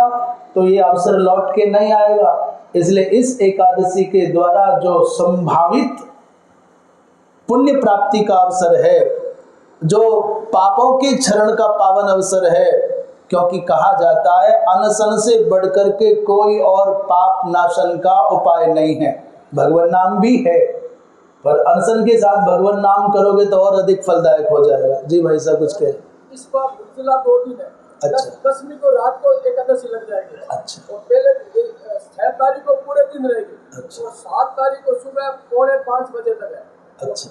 तो ये अवसर लौट के नहीं आएगा। इसलिए इस एकादशी के द्वारा जो संभावित पुण्य प्राप्ति का अवसर है, जो पापों के क्षरण का पावन अवसर है, क्योंकि कहा जाता है अनशन से बढ़कर के कोई और पाप नाशन का उपाय नहीं है। भगवान नाम भी है, पर अनशन के साथ भगवान नाम करोगे तो और अधिक फलदायक हो जाएगा। जी भाई साहब कुछ कहे। इस बार निर्जला 2 दिन है। अच्छा। 10वीं को रात को एकादशी लग जाएगी। अच्छा। और पहले 6 तारीख को पूरे दिन रहेगी। अच्छा। और 7 तारीख को सुबह 4:45 बजे तक है। अच्छा।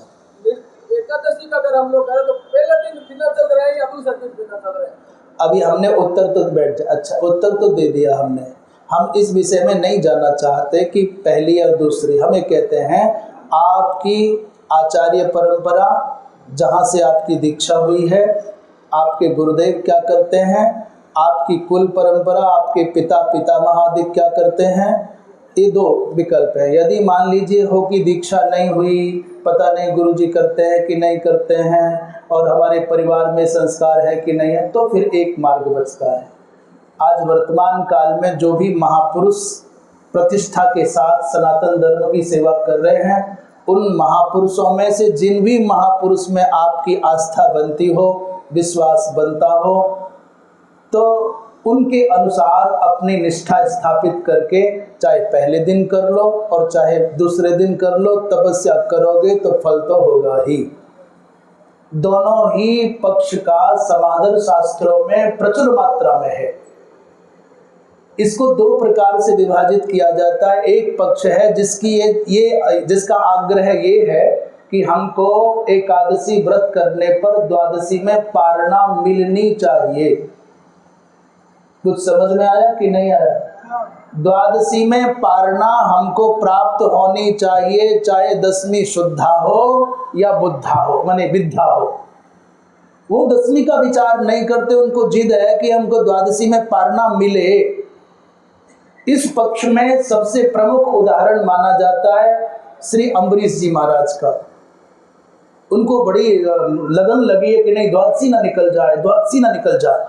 एकादशी का अगर हम लोग करें तो पहले दिन बिना चल रहे हैं या दूसरे दिन बिना चल रहे हैं? अभी हमने उत्तर तो अच्छा उत्तर तो दे दिया हमने। हम इस विषय में नहीं जानना चाहते कि पहली और दूसरी। हमें कहते हैं आपकी आचार्य परंपरा, जहाँ से आपकी दीक्षा हुई है, आपके गुरुदेव क्या करते हैं, आपकी कुल परंपरा, आपके पिता पितामह आदि क्या करते हैं, ये दो विकल्प है। यदि मान लीजिए हो कि दीक्षा नहीं हुई, पता नहीं गुरुजी करते हैं कि नहीं करते हैं, और हमारे परिवार में संस्कार है कि नहीं है, तो फिर एक मार्ग बचता है। आज वर्तमान काल में जो भी महापुरुष प्रतिष्ठा के साथ सनातन धर्म की सेवा कर रहे हैं, उन महापुरुषों में से जिन भी महापुरुष में आपकी आस्था बनती हो, विश्वास बनता हो, तो उनके अनुसार अपनी निष्ठा स्थापित करके चाहे पहले दिन कर लो और चाहे दूसरे दिन कर लो, तपस्या करोगे तो फल तो होगा ही। दोनों ही पक्ष का समादर शास्त्रों में प्रचुर मात्रा में है। इसको दो प्रकार से विभाजित किया जाता है। एक पक्ष है जिसका आग्रह ये है कि हमको एकादशी व्रत करने पर द्वादशी में पारणा मिलनी चाहिए। कुछ समझ में आया कि नहीं आया? द्वादशी में पारणा हमको प्राप्त होनी चाहिए, चाहे दशमी शुद्धा हो या बुद्धा हो, माने विद्धा हो। वो दशमी का विचार नहीं करते, उनको जिद है कि हमको द्वादशी में पारणा मिले। इस पक्ष में सबसे प्रमुख उदाहरण माना जाता है श्री अम्बरीश जी महाराज का। उनको बड़ी लगन लगी है कि नहीं द्वादशी ना निकल जाए, द्वादशी ना निकल जाए।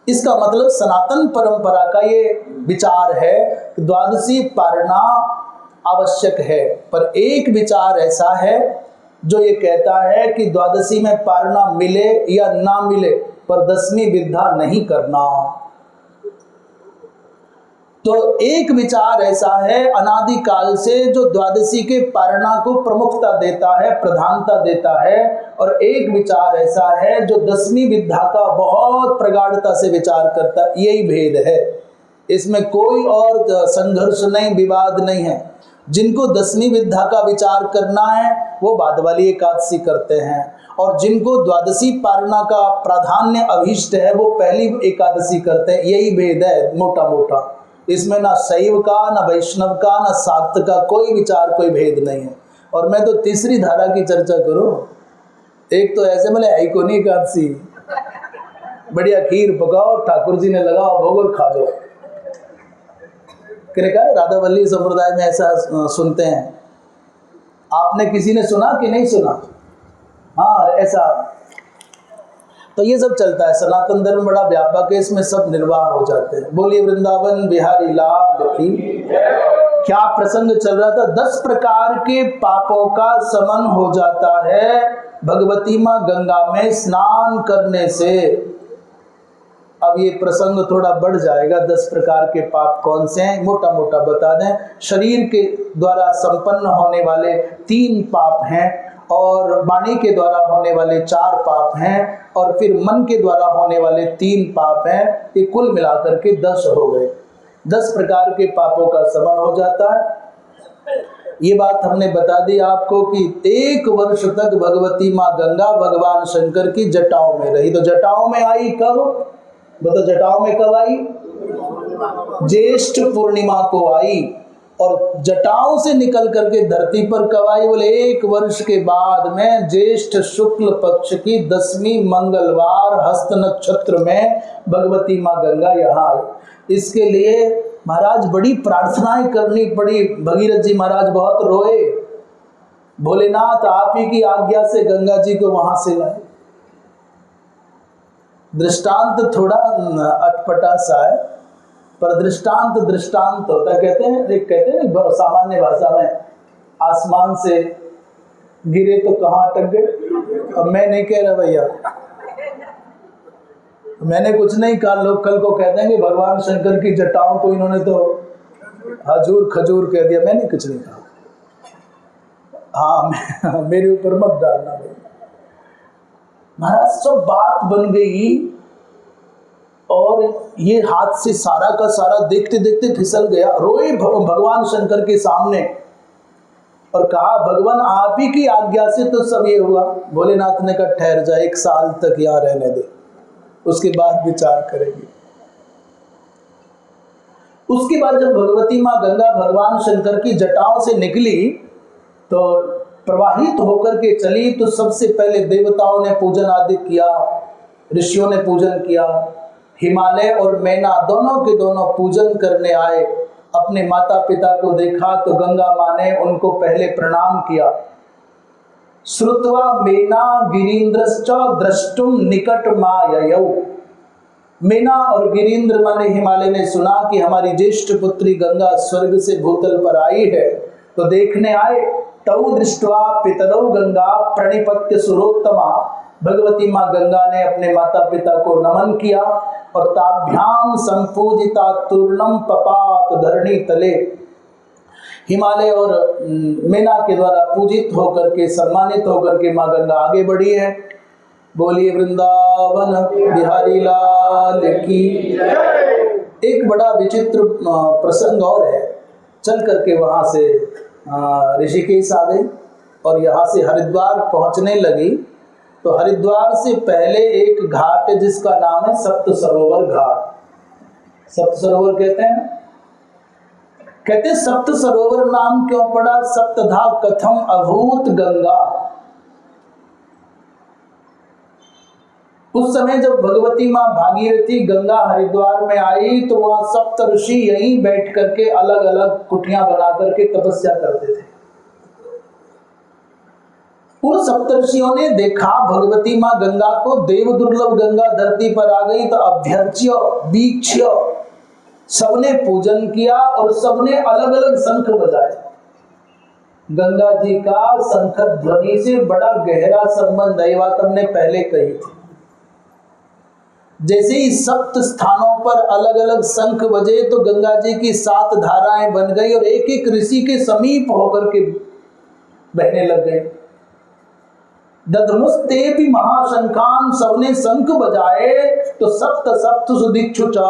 इसका मतलब सनातन परंपरा का ये विचार है कि द्वादशी पारणा आवश्यक है। पर एक विचार ऐसा है जो ये कहता है कि द्वादशी में पारणा मिले या ना मिले, पर दशमी विद्या नहीं करना। तो एक विचार ऐसा है अनादि काल से जो द्वादशी के पारणा को प्रमुखता देता है, प्रधानता देता है, और एक विचार ऐसा है जो दशमी विद्या का बहुत प्रगाढ़ता से विचार करता है। यही भेद है, इसमें कोई और संघर्ष नहीं, विवाद नहीं है। जिनको दशमी विद्या का विचार करना है वो बाद वाली एकादशी करते हैं, और जिनको द्वादशी पारणा का प्राधान्य अभीष्ट है वो पहली एकादशी करते हैं। यही भेद है मोटा मोटा। इसमें ना शैव का, ना वैष्णव का, ना शाक्त का कोई विचार, कोई भेद नहीं है। और मैं तो तीसरी धारा की चर्चा करूं, एक तो ऐसे बोले आई को नहीं एकादशी, बढ़िया खीर पकाओ, ठाकुर जी ने लगाओ भोग और खा लो। राधावल्ली संप्रदाय में ऐसा सुनते हैं। आपने किसी ने सुना कि नहीं सुना? हाँ, ऐसा तो ये सब चलता है। सनातन धर्म बड़ा व्यापक है, इसमें सब निर्वाह हो जाते हैं। बोलिए वृंदावन बिहारी लाल की। क्या प्रसंग चल रहा था? 10 प्रकार के पापों का समन हो जाता है भगवती माँ गंगा में स्नान करने से। अब ये प्रसंग थोड़ा बढ़ जाएगा। 10 प्रकार के पाप कौन से हैं मोटा मोटा बता दें। शरीर के द्वारा संपन्न होने वाले 3 पाप हैं, और वाणी के द्वारा होने वाले 4 पाप हैं, और फिर मन के द्वारा होने वाले 3 पाप हैं। ये कुल मिलाकर के 10 हो गए। 10 प्रकार के पापों का समन हो जाता है। ये बात हमने बता दी आपको कि 1 वर्ष तक भगवती माँ गंगा भगवान शंकर की जटाओं में रही। तो जटाओं में आई कब? बताओ, जटाओं में कब आई? ज्येष्ठ पूर्णिमा को आई। और जटाओं से निकल करके धरती पर कब आई? बोले 1 वर्ष के बाद में ज्येष्ठ शुक्ल पक्ष की 10वीं मंगलवार हस्त नक्षत्र में भगवती माँ गंगा यहाँ आई। इसके लिए महाराज बड़ी प्रार्थनाएं करनी पड़ी। भगीरथ जी महाराज बहुत रोए, भोलेनाथ आप ही की आज्ञा से गंगा जी को वहां से लाए। दृष्टांत थोड़ा अटपटा सा है, पर दृष्टांत दृष्टांत होता। कहते हैं सामान्य भाषा में, आसमान से गिरे तो कहाँ अटक गए। अब मैं नहीं कह रहा भैया, मैंने कुछ नहीं कहा। लोग कल को कहते हैं कि भगवान शंकर की जटाओं को इन्होंने तो हजूर खजूर कह दिया। मैंने कुछ नहीं कहा। हाँ, मेरे ऊपर मत डालना। महाराज सब बात बन गई, और ये हाथ से सारा का सारा देखते देखते फिसल गया। रोए भगवान शंकर के सामने और कहा भगवान आप ही की आज्ञा से तो सब ये हुआ। भोलेनाथ ने कहा ठहर जा, 1 साल तक यहाँ रहने दे, उसके बाद विचार करेंगे। उसके बाद जब भगवती माँ गंगा भगवान शंकर की जटाओं से निकली तो प्रवाहित होकर के चली, तो सबसे पहले देवताओं ने पूजन आदि किया, ऋषियों ने पूजन किया। हिमालय और मैना दोनों के दोनों पूजन करने आए। अपने माता पिता को देखा तो गंगा माँ ने उनको पहले प्रणाम किया। श्रुत्वा मैना गिरीन्द्रश्च द्रष्टुम निकट माययौ। मैना और गिरीन्द्र माने हिमालय ने सुना कि हमारी ज्येष्ठ पुत्री गंगा स्वर्ग से भूतल पर आई है, तो देखने आए। तौ दृष्ट्वा पितरौ गंगा प्रणिपत्य सुरोत्तमा। भगवती माँ गंगा ने अपने माता पिता को नमन किया और ताभ्याम संपूजिता तूर्णम पपात धरणी तले। हिमालय और मैना के द्वारा पूजित होकर के, सम्मानित होकर के माँ गंगा आगे बढ़ी है। बोलिए वृंदावन बिहारी लाल की। एक बड़ा विचित्र प्रसंग और है। चल करके वहाँ से ऋषिकेश आ गई और यहाँ से हरिद्वार पहुँचने लगी। तो हरिद्वार से पहले एक घाट है जिसका नाम है सप्त सरोवर घाट। सप्त सरोवर कहते सप्त सरोवर नाम क्यों पड़ा? सप्तधा कथम अभूत गंगा। उस समय जब भगवती माँ भागीरथी गंगा हरिद्वार में आई तो वहां सप्त ऋषि यहीं बैठ करके अलग अलग कुटियां बना करके तपस्या करते थे। उन सप्तर्षियों ने देखा भगवती माँ गंगा को, देव दुर्लभ गंगा धरती पर आ गई, तो अभ्यर्च्य वीक्ष्य सबने पूजन किया और सबने अलग अलग शंख बजाए। गंगा जी का शंख ध्वनि से बड़ा गहरा संबंध है, बात हमने पहले कही थी। जैसे ही सप्त स्थानों पर अलग अलग शंख बजे तो गंगा जी की 7 धाराएं बन गई और एक एक ऋषि के समीप होकर के बहने लग गए। दधमुस्ते भी महाशंखान, सबने शंख बजाए तो सप्त सप्त सुदीक्षुचा।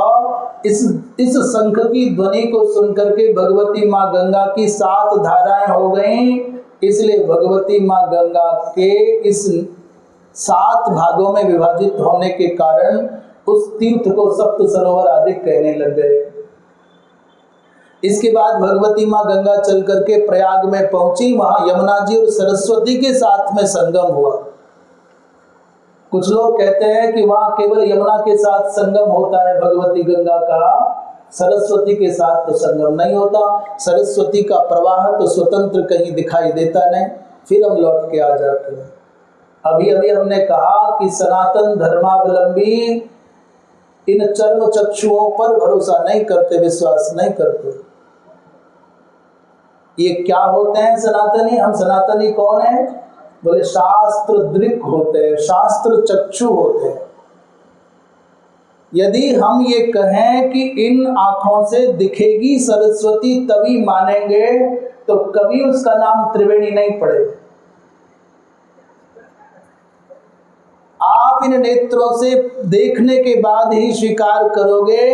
इस शंख की ध्वनि को सुनकर के भगवती माँ गंगा की 7 धाराएं हो गईं। इसलिए भगवती माँ गंगा के इस 7 भागों में विभाजित होने के कारण उस तीर्थ को सप्त सरोवर आदि कहने लग गए। इसके बाद भगवती माँ गंगा चल करके प्रयाग में पहुंची। वहां यमुना जी और सरस्वती के साथ में संगम हुआ। कुछ लोग कहते हैं कि वहां केवल यमुना के साथ संगम होता है भगवती गंगा का, सरस्वती के साथ तो संगम नहीं होता। सरस्वती का प्रवाह तो स्वतंत्र कहीं दिखाई देता नहीं। फिर हम लौट के आ जाते हैं। अभी अभी हमने कहा कि सनातन धर्मावलंबी इन चर्म चक्षुओं पर भरोसा नहीं करते, विश्वास नहीं करते। ये क्या होते हैं सनातनी? हम सनातनी कौन है? बोले शास्त्र दृक् होते हैं, शास्त्र चक्षु होते हैं। यदि हम ये कहें कि इन आंखों से दिखेगी सरस्वती तभी मानेंगे, तो कभी उसका नाम त्रिवेणी नहीं पड़ेगा। आप इन नेत्रों से देखने के बाद ही स्वीकार करोगे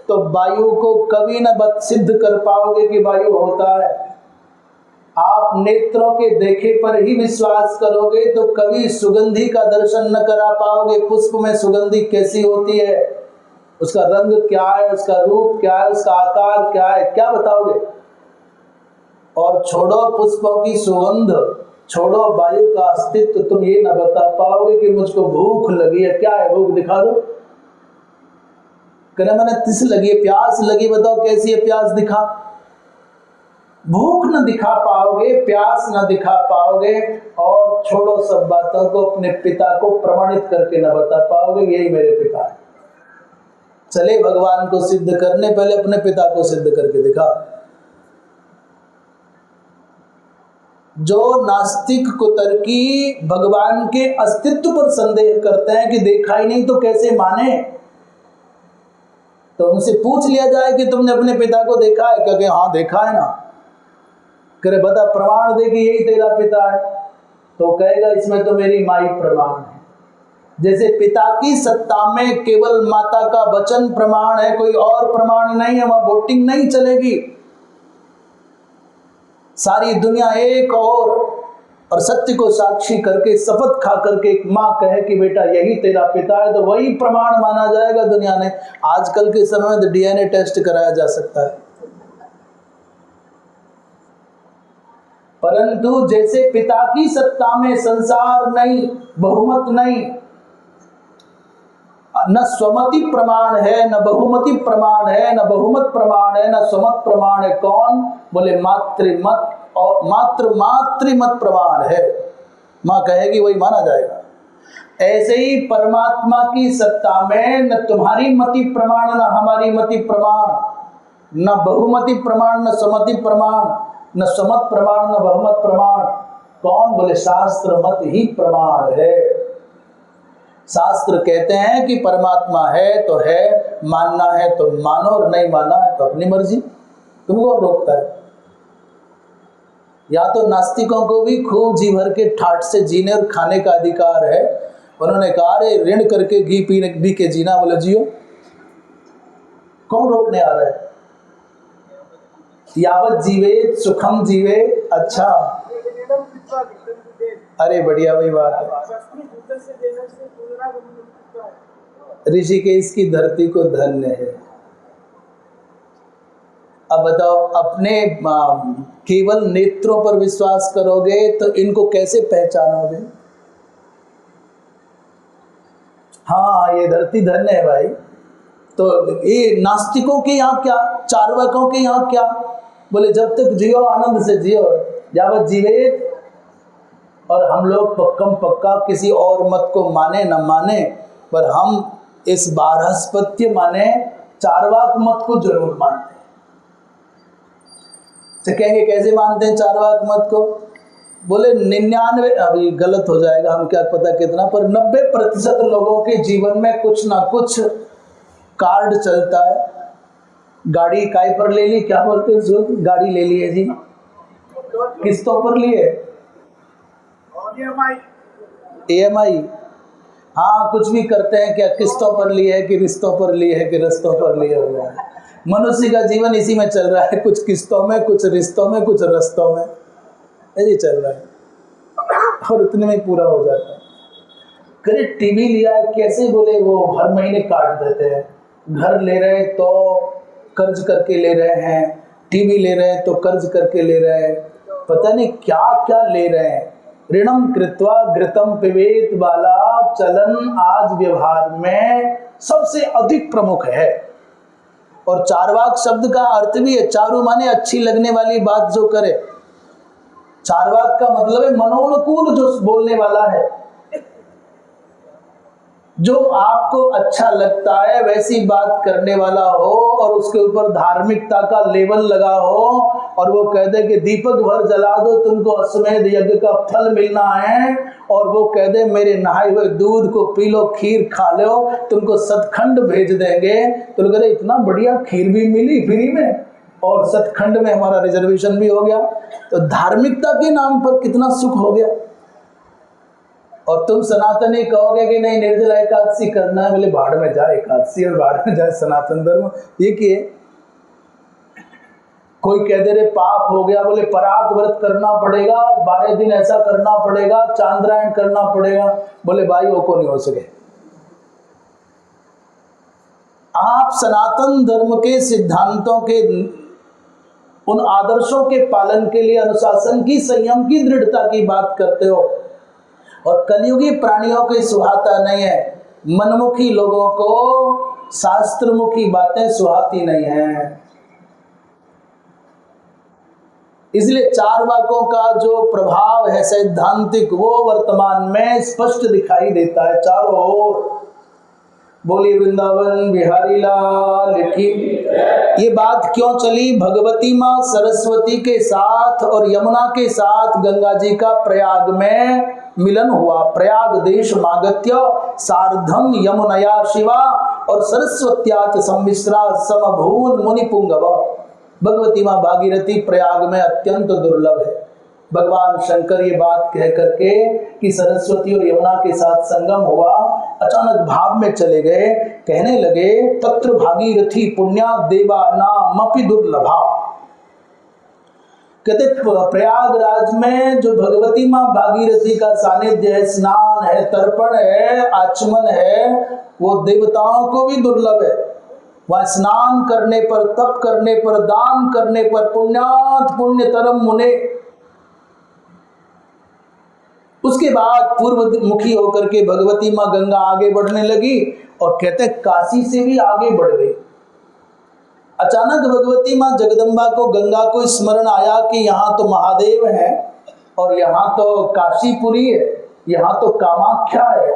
तो वायु को कभी न सिद्ध कर पाओगे कि वायु होता है। आप नेत्रों के देखे पर ही विश्वास करोगे तो कभी सुगंधि का दर्शन न करा पाओगे। पुष्प में सुगंधि कैसी होती है, उसका रंग क्या है, उसका रूप क्या है, उसका आकार क्या है, क्या बताओगे? और छोड़ो पुष्पों की सुगंध, छोड़ो वायु का अस्तित्व, तुम ये न बता पाओगे कि मुझको भूख लगी है। क्या है भूख? दिखा दो। कहने मैंने तिस लगी है, प्यास लगी, बताओ कैसी है प्यास? दिखा। भूख न दिखा पाओगे, प्यास न दिखा पाओगे, और छोड़ो सब बातों को, अपने पिता को प्रमाणित करके न बता पाओगे यही मेरे पिता है। चले भगवान को सिद्ध करने, पहले अपने पिता को सिद्ध करके दिखा। जो नास्तिक कुतर्की भगवान के अस्तित्व पर संदेह करते हैं कि देखा ही नहीं तो कैसे माने, तो उनसे पूछ लिया जाए कि तुमने अपने पिता को देखा है? क्या? हाँ देखा है ना। करे बता, प्रमाण दे कि यही तेरा पिता है। तो कहेगा इसमें तो मेरी माई प्रमाण है। जैसे पिता की सत्ता में केवल माता का वचन प्रमाण है, कोई और प्रमाण नहीं है, वहां वोटिंग नहीं चलेगी। सारी दुनिया एक और सत्य को साक्षी करके शपथ खा करके एक माँ कहे कि बेटा यही तेरा पिता है, तो वही प्रमाण माना जाएगा दुनिया ने। आजकल के समय में तो डीएनए टेस्ट कराया जा सकता है। परंतु जैसे पिता की सत्ता में संसार नहीं, बहुमत नहीं, न स्वमति प्रमाण है, न बहुमति प्रमाण है, न बहुमत प्रमाण है, न स्वमत प्रमाण है। कौन? बोले मातृमत और मातृमत प्रमाण है। मां कहेगी वही माना जाएगा। ऐसे ही परमात्मा की सत्ता में न तुम्हारी मति प्रमाण, न हमारी मति प्रमाण, न बहुमति प्रमाण, न समति प्रमाण, न समत प्रमाण, न बहुमत प्रमाण। कौन? बोले शास्त्र मत ही प्रमाण है। शास्त्र कहते हैं कि परमात्मा है तो है, मानना है तो मानो और नहीं माना है तो अपनी मर्जी। तुमको रोकता है? या तो नास्तिकों को भी खूब जी भर के ठाट से जीने और खाने का अधिकार है। उन्होंने कहा अरे ऋण करके घी पी के जीना, बोले जियो, कौन रोकने आ रहा है? यावत जीवे सुखम जीवे। अच्छा, अरे बढ़िया, वही बात है। ऋषिकेश की धरती को धन्य है। अब बताओ, अपने केवल नेत्रों पर विश्वास करोगे तो इनको कैसे पहचानोगे? हाँ, ये धरती धन्य है भाई। तो ये नास्तिकों के यहाँ क्या, चार्वाकों के यहाँ क्या? बोले जब तक जियो आनंद से जियो, यावत जीवे। और हम लोग पक्कम पक्का किसी और मत को माने न माने, पर हम इस बारहस्पत्य माने चार्वाक मत को जरूर मानते हैं। तो कहेंगे कैसे मानते हैं चार्वाक मत को? बोले 99, अभी गलत हो जाएगा, हम क्या पता कितना, पर 90% लोगों के जीवन में कुछ ना कुछ कार्ड चलता है। गाड़ी काय पर ले ली, क्या बोलते हैं, गाड़ी ले ली है जी, किस्तों पर ली है, EMI। हाँ, कुछ भी करते हैं क्या, किस्तों पर लिए है कि रिश्तों पर लिए है कि रस्तों पर लिए हुए हैं। मनुष्य का जीवन इसी में चल रहा है, कुछ किस्तों में, कुछ रिश्तों में, कुछ रस्तों में, ऐसे चल रहा है और उतने में पूरा हो जाता है। करे टीवी लिया है, कैसे? बोले वो हर महीने काट देते हैं। घर ले रहे हैं तो कर्ज करके ले रहे हैं, टीवी ले रहे हैं तो कर्ज करके ले रहे हैं, पता नहीं क्या क्या ले रहे हैं। ऋणम कृत्वा घृतम पिबेत वाला चलन आज व्यवहार में सबसे अधिक प्रमुख है। और चार्वाक शब्द का अर्थ भी है, चारु माने अच्छी लगने वाली बात जो करे। चार्वाक का मतलब है मनोनुकूल जो बोलने वाला है, जो आपको अच्छा लगता है वैसी बात करने वाला हो, और उसके ऊपर धार्मिकता का लेवल लगा हो, और वो कह दे कि दीपक भर जला दो, तुमको अश्वमेध यज्ञ का फल मिलना है, और वो कह दे मेरे नहाए हुए दूध को पी लो, खीर खा लो, तुमको सतखंड भेज देंगे। तो लोग कहते इतना बढ़िया खीर भी मिली फ्री में, और सतखंड में हमारा रिजर्वेशन भी हो गया। तो धार्मिकता के नाम पर कितना सुख हो गया। और तुम सनातनी कहोगे कि नहीं निर्जला एकादशी करना है, बोले भाड़ में जाए एकादशी और भाड़ में जाए सनातन धर्म। ये किए। कोई कह दे रे पाप हो गया, बोले पराग व्रत करना पड़ेगा, 12 दिन ऐसा करना पड़ेगा, चांद्रायण करना पड़ेगा, बोले भाई वो को नहीं हो सके। आप सनातन धर्म के सिद्धांतों के उन आदर्शों के पालन के लिए अनुशासन की, संयम की, दृढ़ता की बात करते हो, और कलयुगी प्राणियों को सुहाता नहीं है। मनमुखी लोगों को शास्त्रमुखी बातें सुहाती नहीं है। इसलिए चार्वाकों का जो प्रभाव है सैद्धांतिक, वो वर्तमान में स्पष्ट दिखाई देता है चारों ओर। बोली वृंदावन बिहारी लाल की। ये बात क्यों चली? भगवती माँ सरस्वती के साथ और यमुना के साथ गंगा जी का प्रयाग में मिलन हुआ। प्रयाग देश मागत्य सार्धम यमुनया शिवा और सरस्वत्याच सम्मिश्रा समभून मुनिपुंगव। भगवती माँ भागीरथी प्रयाग में अत्यंत दुर्लभ है। भगवान शंकर ये बात कह करके कि सरस्वती और यमुना के साथ संगम हुआ, अचानक भाव में चले गए, कहने लगे तत्र भागीरथी पुण्या देवा नामपि दुर्लभा। कहते प्रयागराज में जो भगवती माँ भागीरथी का सानिध्य है, स्नान है, तर्पण है, आचमन है, वो देवताओं को भी दुर्लभ है। वहां स्नान करने पर, तप करने पर, दान करने पर पुण्यात पुण्यतरम मुने। उसके बाद पूर्व मुखी होकर के भगवती माँ गंगा आगे बढ़ने लगी और कहते हैं काशी से भी आगे बढ़ गई। अचानक भगवती माँ जगदम्बा को, गंगा को स्मरण आया कि यहाँ तो महादेव है और यहाँ तो काशीपुरी है, यहाँ तो कामाख्या है।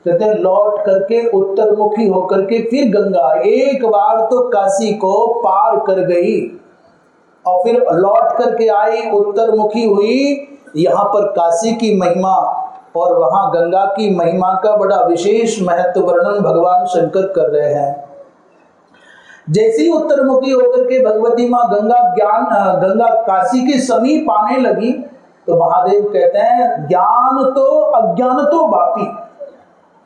कहते हैं लौट करके उत्तरमुखी होकर के फिर गंगा एक बार तो काशी को पार कर गई और फिर लौट करके आई, उत्तरमुखी हुई। यहाँ पर काशी की महिमा और वहां गंगा की महिमा का बड़ा विशेष महत्व वर्णन भगवान शंकर कर रहे हैं। जैसे ही उत्तरमुखी होकर के भगवती माँ गंगा काशी के समीप आने लगी तो महादेव कहते हैं ज्ञान तो अज्ञान तो बापी।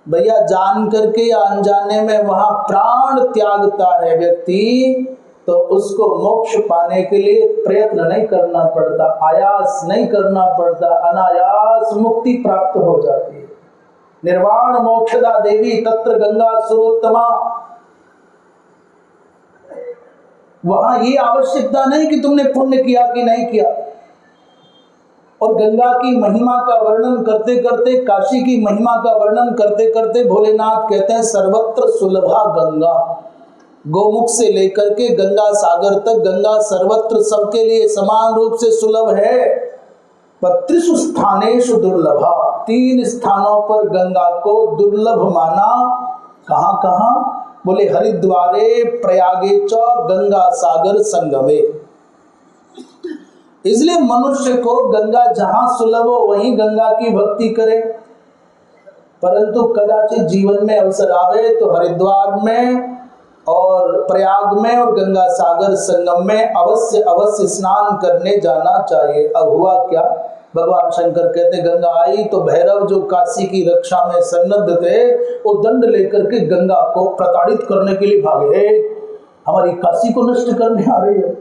भैया जान करके या अनजाने में वहां प्राण त्यागता है व्यक्ति तो उसको मोक्ष पाने के लिए प्रयत्न नहीं करना पड़ता, आयास नहीं करना पड़ता, अनायास मुक्ति प्राप्त हो जाती है। निर्वाण मोक्षदा देवी तत्र गंगा सुरोत्तमा। वहां ये आवश्यकता नहीं कि तुमने पुण्य किया कि नहीं किया। और गंगा की महिमा का वर्णन करते करते, काशी की महिमा का वर्णन करते करते भोलेनाथ कहते हैं सर्वत्र सुलभा गंगा। गोमुख से लेकर के गंगा सागर तक गंगा सर्वत्र सबके लिए समान रूप से सुलभ है। पर त्रिषु स्थानेषु दुर्लभा, 3 स्थानों पर गंगा को दुर्लभ माना। कहां कहां? बोले हरिद्वारे प्रयागे च गंगा सागर संगमे। इसलिए मनुष्य को गंगा जहां सुलभ हो वहीं गंगा की भक्ति करे। परंतु कदाचित जीवन में अवसर आवे तो हरिद्वार में और प्रयाग में और गंगा सागर संगम में अवश्य अवश्य स्नान करने जाना चाहिए। अब हुआ क्या? भगवान शंकर कहते गंगा आई तो भैरव जो काशी की रक्षा में सन्नद्ध थे वो दंड लेकर के गंगा को प्रताड़ित करने के लिए भागे। हमारी काशी को नष्ट करने आ रही है।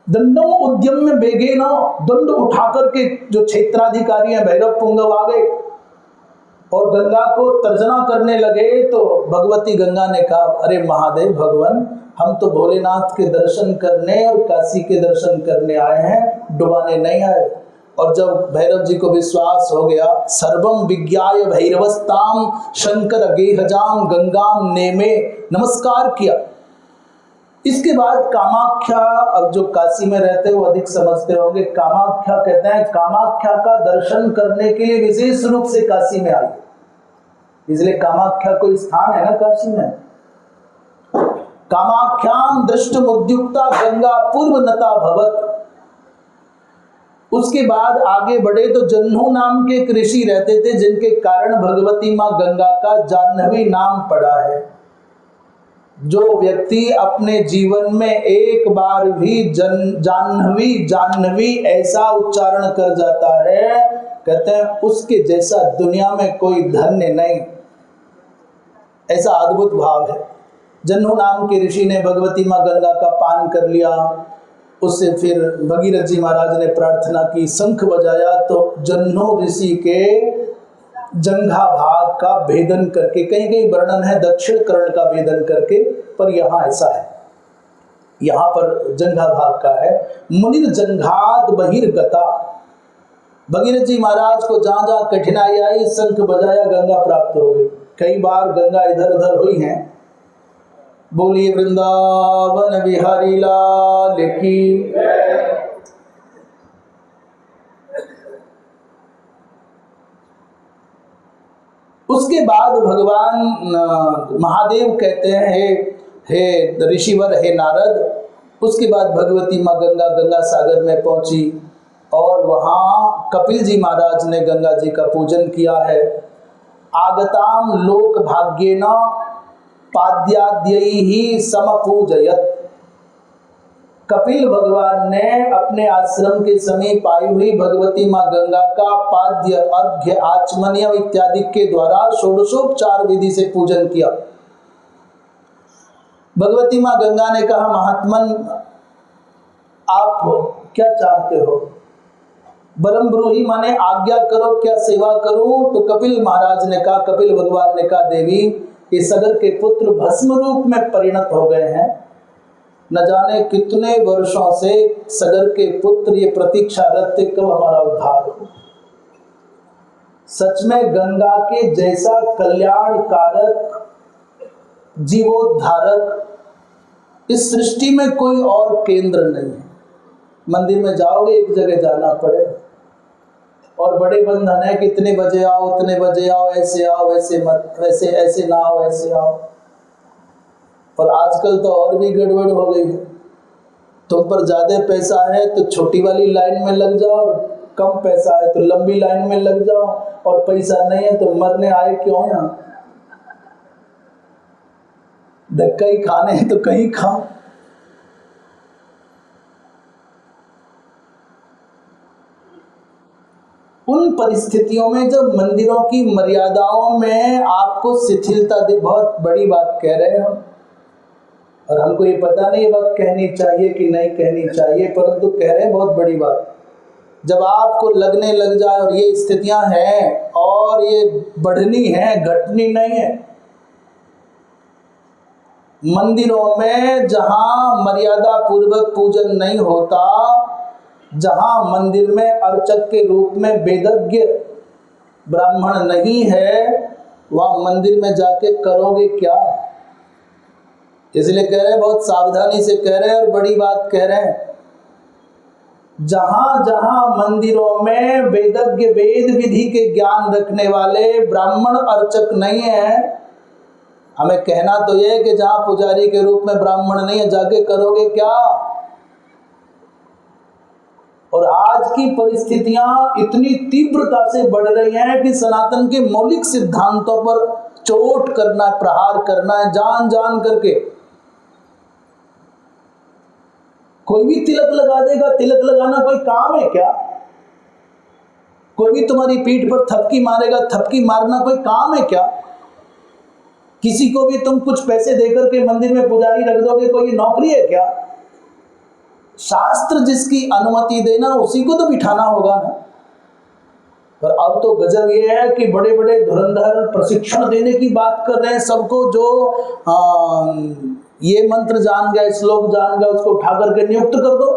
दंडों उद्यम में बेगे ना, दंड उठा करके जो क्षेत्राधिकारी हैं भैरव पुंगव आ गए और गंगा को तर्जना करने लगे। तो भगवती गंगा ने कहा अरे महादेव भगवान, हम तो भोलेनाथ के दर्शन करने और काशी के दर्शन करने आए हैं, डुबाने नहीं आए। और जब भैरव जी को विश्वास हो गया, सर्वम विज्ञाय भैरवस्ताम शंकर गेहजाम गंगाम नेमे, नमस्कार किया। इसके बाद कामाख्या, अब जो काशी में रहते हैं वो अधिक समझते होंगे, कामाख्या कहते हैं कामाख्या का दर्शन करने के लिए विशेष रूप से काशी में आई। इसलिए कामाख्या कोई स्थान है ना काशी में। कामाख्याम दृष्टमुद्युक्ता गंगा पूर्व नता भवत। उसके बाद आगे बढ़े तो जन्नू नाम के एक ऋषि रहते थे जिनके कारण भगवती माँ गंगा का जाह्नवी नाम पड़ा है। जो व्यक्ति अपने जीवन में एक बार भी जाह्नवी जाह्नवी ऐसा उच्चारण कर जाता है, कहते हैं उसके जैसा दुनिया में कोई धन्य नहीं। ऐसा अद्भुत भाव है। जन्नू नाम के ऋषि ने भगवती माँ गंगा का पान कर लिया। उससे फिर भगीरथ जी महाराज ने प्रार्थना की, शंख बजाया तो जन्नू ऋषि के जंघा भाग का भेदन करके, कहीं कहीं वर्णन है दक्षिण कर्ण का भेदन करके, पर यहाँ ऐसा है, यहाँ पर जंघा भाग का है। मुनिर जंघात बहिर्गता। भगीरथ जी महाराज को जहां जहां कठिनाई आई शंख बजाया, गंगा प्राप्त हो गई। कई बार गंगा इधर उधर हुई हैं। बोलिए वृंदावन बिहारी लाल की। उसके बाद भगवान महादेव कहते हैं हे ऋषिवर, हे नारद। उसके बाद भगवती माँ गंगा गंगा सागर में पहुंची और वहाँ कपिल जी महाराज ने गंगा जी का पूजन किया है। आगताम लोक भाग्येन पाद्याद्यैहि समपूजयत। कपिल भगवान ने अपने आश्रम के समीप आई हुई भगवती माँ गंगा का पाद्य अर्घ्य आचमनियम इत्यादि के द्वारा षोडशोपचार विधि से पूजन किया। भगवती माँ गंगा ने कहा महात्मन, आप क्या चाहते हो? बरम ब्रूहि माने आज्ञा करो, क्या सेवा करूं? तो कपिल महाराज ने कहा, कपिल भगवान ने कहा, देवी ये सगर के पुत्र भस्म रूप में परिणत हो गए हैं। न जाने कितने वर्षों से सगर के पुत्र ये प्रतीक्षारत थे कब हमारा उद्धार हो। सच में गंगा के जैसा कल्याणकारक जीवोद्धारक इस सृष्टि में कोई और केंद्र नहीं है। मंदिर में जाओगे एक जगह जाना पड़े और बड़े बंधन है, कितने बजे आओ, उतने बजे आओ, ऐसे आओ, ऐसे मत, वैसे ऐसे ना आओ, ऐसे आओ। पर आजकल तो और भी गड़बड़ हो गई है। तुम पर ज्यादा पैसा है तो छोटी वाली लाइन में लग जाओ, कम पैसा है तो लंबी लाइन में लग जाओ, और पैसा नहीं है तो मरने आए क्यों यहाँ? धक्का ही खाने हैं तो कहीं खाओ। उन परिस्थितियों में जब मंदिरों की मर्यादाओं में आपको शिथिलता दे, बहुत बड़ी बात कह रहे हैं हम, और हमको ये पता नहीं ये बात कहनी चाहिए कि नहीं कहनी चाहिए, परंतु कह रहे हैं बहुत बड़ी बात। जब आपको लगने लग जाए और ये स्थितियां हैं और ये बढ़नी है, घटनी नहीं है। मंदिरों में जहां मर्यादा पूर्वक पूजन नहीं होता, जहां मंदिर में अर्चक के रूप में वेदज्ञ ब्राह्मण नहीं है, वहां मंदिर में जाके करोगे क्या? इसलिए कह रहे हैं, बहुत सावधानी से कह रहे हैं और बड़ी बात कह रहे हैं। जहां जहां मंदिरों में वेदज्ञ वेद विधि के ज्ञान रखने वाले ब्राह्मण अर्चक नहीं है, हमें कहना तो यह है कि जहां पुजारी के रूप में ब्राह्मण नहीं है, जाके करोगे क्या? और आज की परिस्थितियां इतनी तीव्रता से बढ़ रही हैं कि सनातन के मौलिक सिद्धांतों पर चोट करना, प्रहार करना है, जान जान करके। कोई भी तिलक लगा देगा, तिलक लगाना कोई काम है क्या? कोई भी तुम्हारी पीठ पर थपकी मारेगा, थपकी मारना कोई काम है क्या? किसी को भी तुम कुछ पैसे देकर के मंदिर में पुजारी रख दोगे, कोई नौकरी है क्या? शास्त्र जिसकी अनुमति देना उसी को तो बिठाना होगा ना। पर अब तो गजब ये है कि बड़े बड़े धुरंधर प्रशिक्षण देने की बात कर रहे हैं सबको, जो ये मंत्र जान गया, श्लोक जान गया, उसको उठा करके नियुक्त कर दो।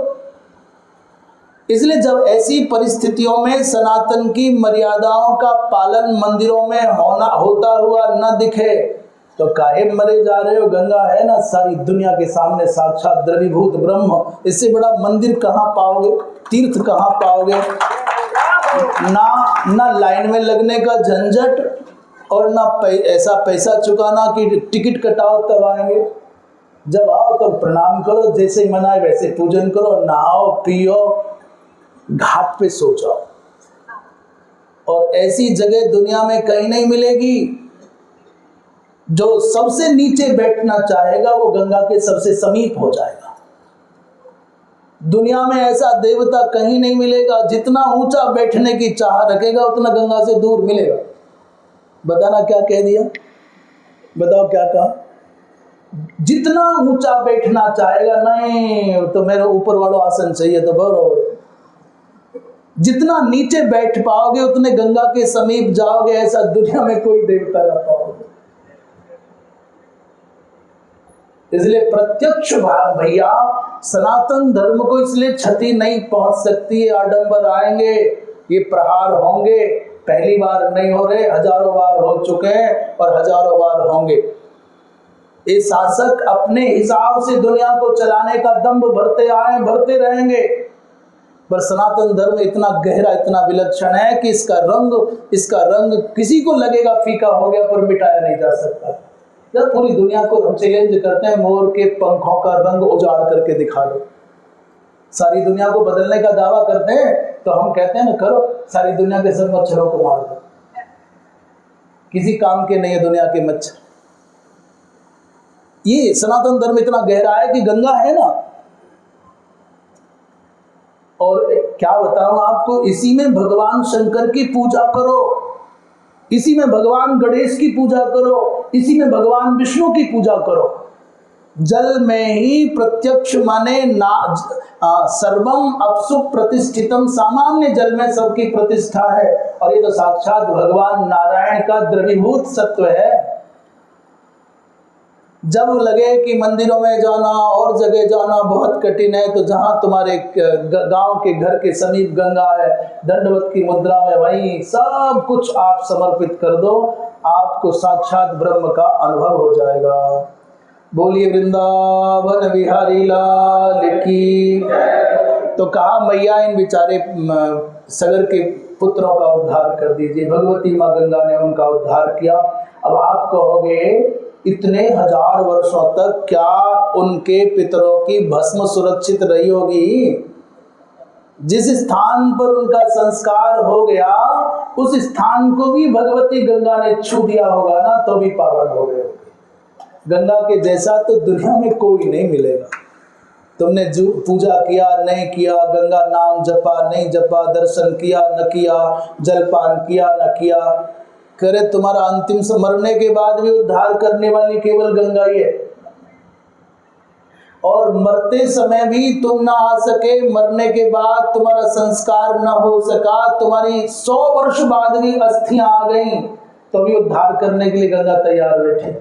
इसलिए जब ऐसी परिस्थितियों में सनातन की मर्यादाओं का पालन मंदिरों में होता हुआ न दिखे तो काहे मरे जा रहे हो? गंगा है ना सारी दुनिया के सामने साक्षात द्रवीभूत ब्रह्म, इससे बड़ा मंदिर कहाँ पाओगे, तीर्थ कहाँ पाओगे? ना लाइन में लगने का झंझट और ना ऐसा पैसा चुकाना कि टिकट कटाओ तब आएंगे। जब आओ तब प्रणाम करो, जैसे मनाए वैसे पूजन करो, नहाओ पियो, घाट पे सो जाओ। और ऐसी जगह दुनिया में कहीं नहीं मिलेगी। जो सबसे नीचे बैठना चाहेगा वो गंगा के सबसे समीप हो जाएगा। दुनिया में ऐसा देवता कहीं नहीं मिलेगा। जितना ऊंचा बैठने की चाह रखेगा उतना गंगा से दूर मिलेगा। बताना क्या कह दिया? बताओ क्या कहा? जितना ऊंचा बैठना चाहेगा, नहीं तो मेरे ऊपर वालों आसन चाहिए तो बरो। जितना नीचे बैठ पाओगे उतने गंगा के समीप जाओगे। ऐसा दुनिया में कोई देवता ना पाओगे। इसलिए प्रत्यक्ष भैया सनातन धर्म को इसलिए क्षति नहीं पहुंच सकती है। आडंबर आएंगे, ये प्रहार होंगे, पहली बार नहीं हो रहे, हजारों बार हो चुके हैं और हजारों बार होंगे। ये शासक अपने हिसाब से दुनिया को चलाने का दंभ भरते आए, भरते रहेंगे। पर सनातन धर्म इतना गहरा, इतना विलक्षण है कि इसका रंग किसी को लगेगा फीका हो गया पर मिटाया नहीं जा सकता। जब पूरी दुनिया को हम चैलेंज करते हैं, मोर के पंखों का रंग उजाड़ करके दिखा दो। सारी दुनिया को बदलने का दावा करते हैं तो हम कहते हैं ना, करो सारी दुनिया के सब मच्छरों को मार दो। किसी काम के नहीं है दुनिया के मच्छर। ये सनातन धर्म इतना गहरा है कि गंगा है ना, और क्या बताऊं आपको, इसी में भगवान शंकर की पूजा करो, इसी में भगवान गणेश की पूजा करो, इसी में भगवान विष्णु की पूजा करो। जल में ही प्रत्यक्ष माने ना सर्वम अपसु प्रतिष्ठितम, सामान्य जल में सबकी प्रतिष्ठा है। और ये तो साक्षात भगवान नारायण का द्रवीभूत सत्व है। जब लगे कि मंदिरों में जाना और जगह जाना बहुत कठिन है, तो जहां तुम्हारे गांव के घर के समीप गंगा है, दंडवत की मुद्रा में वहीं सब कुछ आप समर्पित कर दो, आपको साक्षात ब्रह्म का अनुभव हो जाएगा। बोलिए वृंदावन बिहारी लाल की। तो कहा मैया इन बेचारे सगर के पुत्रों का उद्धार कर दीजिए। भगवती माँ गंगा ने उनका उद्धार किया। अब आप कहोगे इतने हजार वर्षों तक क्या उनके पितरों की भस्म सुरक्षित रही होगी? जिस स्थान पर उनका संस्कार हो गया उस स्थान को भी भगवती गंगा ने छू दिया होगा ना, तो भी पावन हो गए। गंगा के जैसा तो दुनिया में कोई नहीं मिलेगा। तुमने जो पूजा किया नहीं किया, गंगा नाम जपा नहीं जपा, दर्शन किया न किया, जलपान किया न किया, करे तुम्हारा अंतिम से मरने के बाद भी उद्धार करने वाली केवल गंगा ही है। और मरते समय भी तुम ना आ सके, मरने के बाद तुम्हारा संस्कार न हो सका, तुम्हारी 100 वर्ष बाद भी अस्थियां आ गई, तो भी उद्धार करने के लिए गंगा तैयार बैठे।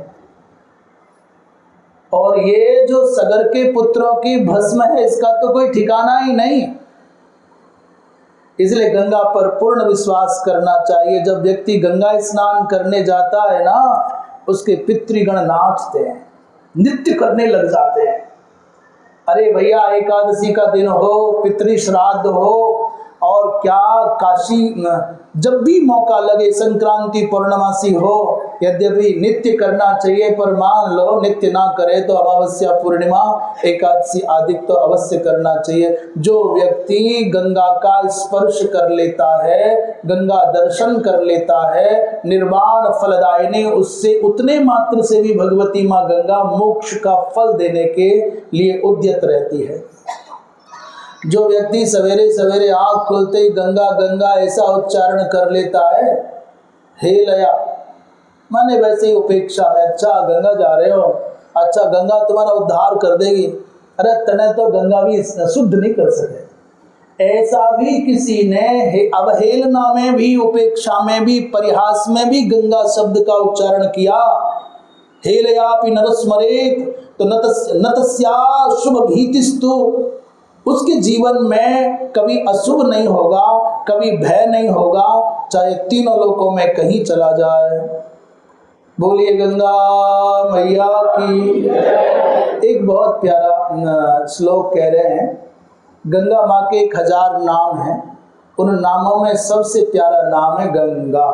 और ये जो सगर के पुत्रों की भस्म है, इसका तो कोई ठिकाना ही नहीं। इसलिए गंगा पर पूर्ण विश्वास करना चाहिए। जब व्यक्ति गंगा स्नान करने जाता है ना, उसके पितृगण नाचते हैं, नृत्य करने लग जाते हैं। अरे भैया, एकादशी का दिन हो, पितृ श्राद्ध हो, और क्या काशी, जब भी मौका लगे, संक्रांति पूर्णमासी हो, यद्यपि नित्य करना चाहिए, पर मान लो नित्य ना करे तो अमावस्या पूर्णिमा एकादशी आदि तो अवश्य करना चाहिए। जो व्यक्ति गंगा का स्पर्श कर लेता है, गंगा दर्शन कर लेता है, निर्वाण फलदायिनी, उससे उतने मात्र से भी भगवती माँ गंगा मोक्ष का फल देने के लिए उद्यत रहती है। जो व्यक्ति सवेरे सवेरे आँख खोलते ही गंगा गंगा ऐसा उच्चारण कर लेता है, हे लया माने वैसे ही उपेक्षा में, अच्छा गंगा जा रहे हो, अच्छा गंगा तुम्हारा उद्धार कर देगी, अरे तने तो गंगा भी शुद्ध नहीं कर सके। ऐसा भी किसी ने अवहेलना में भी, उपेक्षा में भी, परिहास में भी गंगा शब्द का उच्चारण किया। हे लयापि नरस्मरेत तो नतस्या शुभ भीतिस्तु, उसके जीवन में कभी अशुभ नहीं होगा, कभी भय नहीं होगा, चाहे तीनों लोकों में कहीं चला जाए। बोलिए गंगा मैया की। एक बहुत प्यारा श्लोक कह रहे हैं, गंगा माँ के 1000 नाम हैं, उन नामों में सबसे प्यारा नाम है गंगा।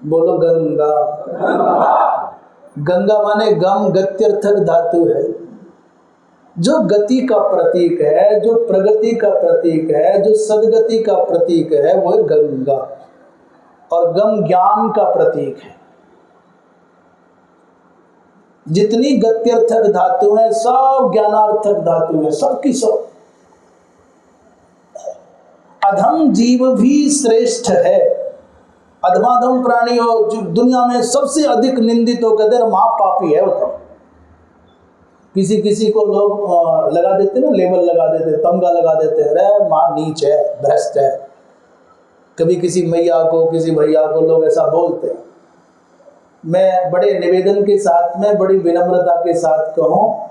बोलो गंगा। गंगा माने गम गत्यर्थक धातु है, जो गति का प्रतीक है, जो प्रगति का प्रतीक है, जो सदगति का प्रतीक है, वो है गंगा। और गम ज्ञान का प्रतीक है। जितनी गत्यर्थक धातु है सब ज्ञानार्थक धातु है, सबकी सब। अधम जीव भी श्रेष्ठ है। अधमाधम प्राणी हो, जो दुनिया में सबसे अधिक निंदित हो, कहते महापापी है वो तो। किसी किसी को लोग लगा देते ना, लेबल लगा देते, तमगा लगा देते, अरे माँ नीच है, भ्रष्ट है। कभी किसी मैया को, किसी भैया को लोग ऐसा बोलते हैं। मैं बड़े निवेदन के साथ में, बड़ी विनम्रता के साथ कहूँ,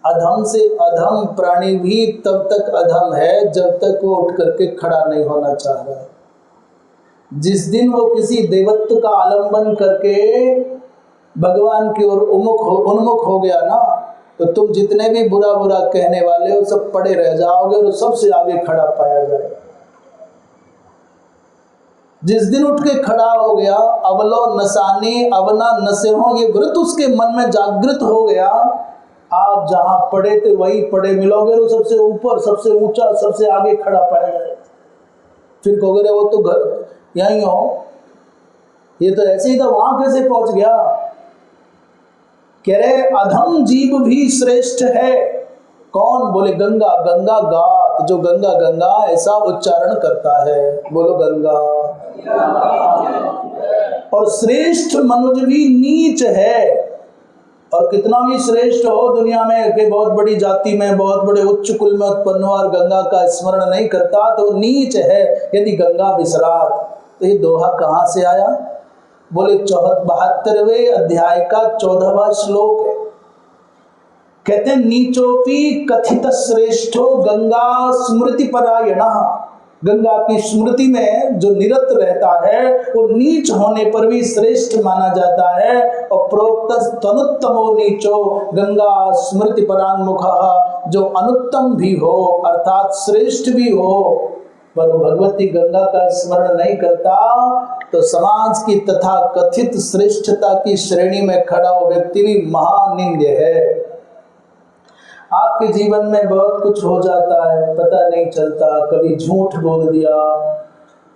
अधम से अधम प्राणी भी तब तक अधम है जब तक वो उठ करके खड़ा नहीं होना चाह रहा है। जिस दिन वो किसी देवत्व का आलंबन करके भगवान की ओर उन्मुख हो गया ना, तो तुम जितने भी बुरा बुरा कहने वाले हो सब पड़े रह जाओगे और सबसे आगे खड़ा पाया जाएगा। जिस दिन उठ के खड़ा हो गया, अवलो नसानी अवना नसे हो, ये व्रत उसके मन में जागृत हो गया, आप जहां पड़े थे वही पड़े मिलोगे, तो सबसे ऊपर, सबसे ऊंचा, सबसे आगे खड़ा पाया जाएगा। फिर कहोगे वो तो घर यहीं हो, ये तो ऐसे ही था, वहां कैसे पहुंच गया? कह रहे अधम जीव भी श्रेष्ठ है। कौन? बोले गंगा। गंगा गात, जो गंगा गंगा ऐसा उच्चारण करता है। बोलो गंगा। और श्रेष्ठ मनुज भी नीच है। और कितना भी श्रेष्ठ हो दुनिया में कि बहुत बड़ी जाति में बहुत बड़े उच्च कुल में उत्पन्न हो और गंगा का स्मरण नहीं करता तो नीच है। यदि गंगा विसरात, तो ये दोहा कहाँ से आया? बोले 72वें अध्याय का 14वां श्लोक है। कहते हैं नीचोपि कथित श्रेष्ठो गंगा स्मृति परायणः। गंगा की स्मृति में जो निरत रहता है वो नीच होने पर भी श्रेष्ठ माना जाता है। और प्रोक्त तनुत्तमो नीचो गंगा स्मृति परान्मुखः, जो अनुत्तम भी हो अर्थात श्रेष्ठ भी हो पर वो भगवती गंगा का स्मरण नहीं करता तो समाज की तथा कथित श्रेष्ठता की श्रेणी में खड़ा वो व्यक्ति भी महानिंद्य है। आपके जीवन में बहुत कुछ हो जाता है, पता नहीं चलता। कभी झूठ बोल दिया,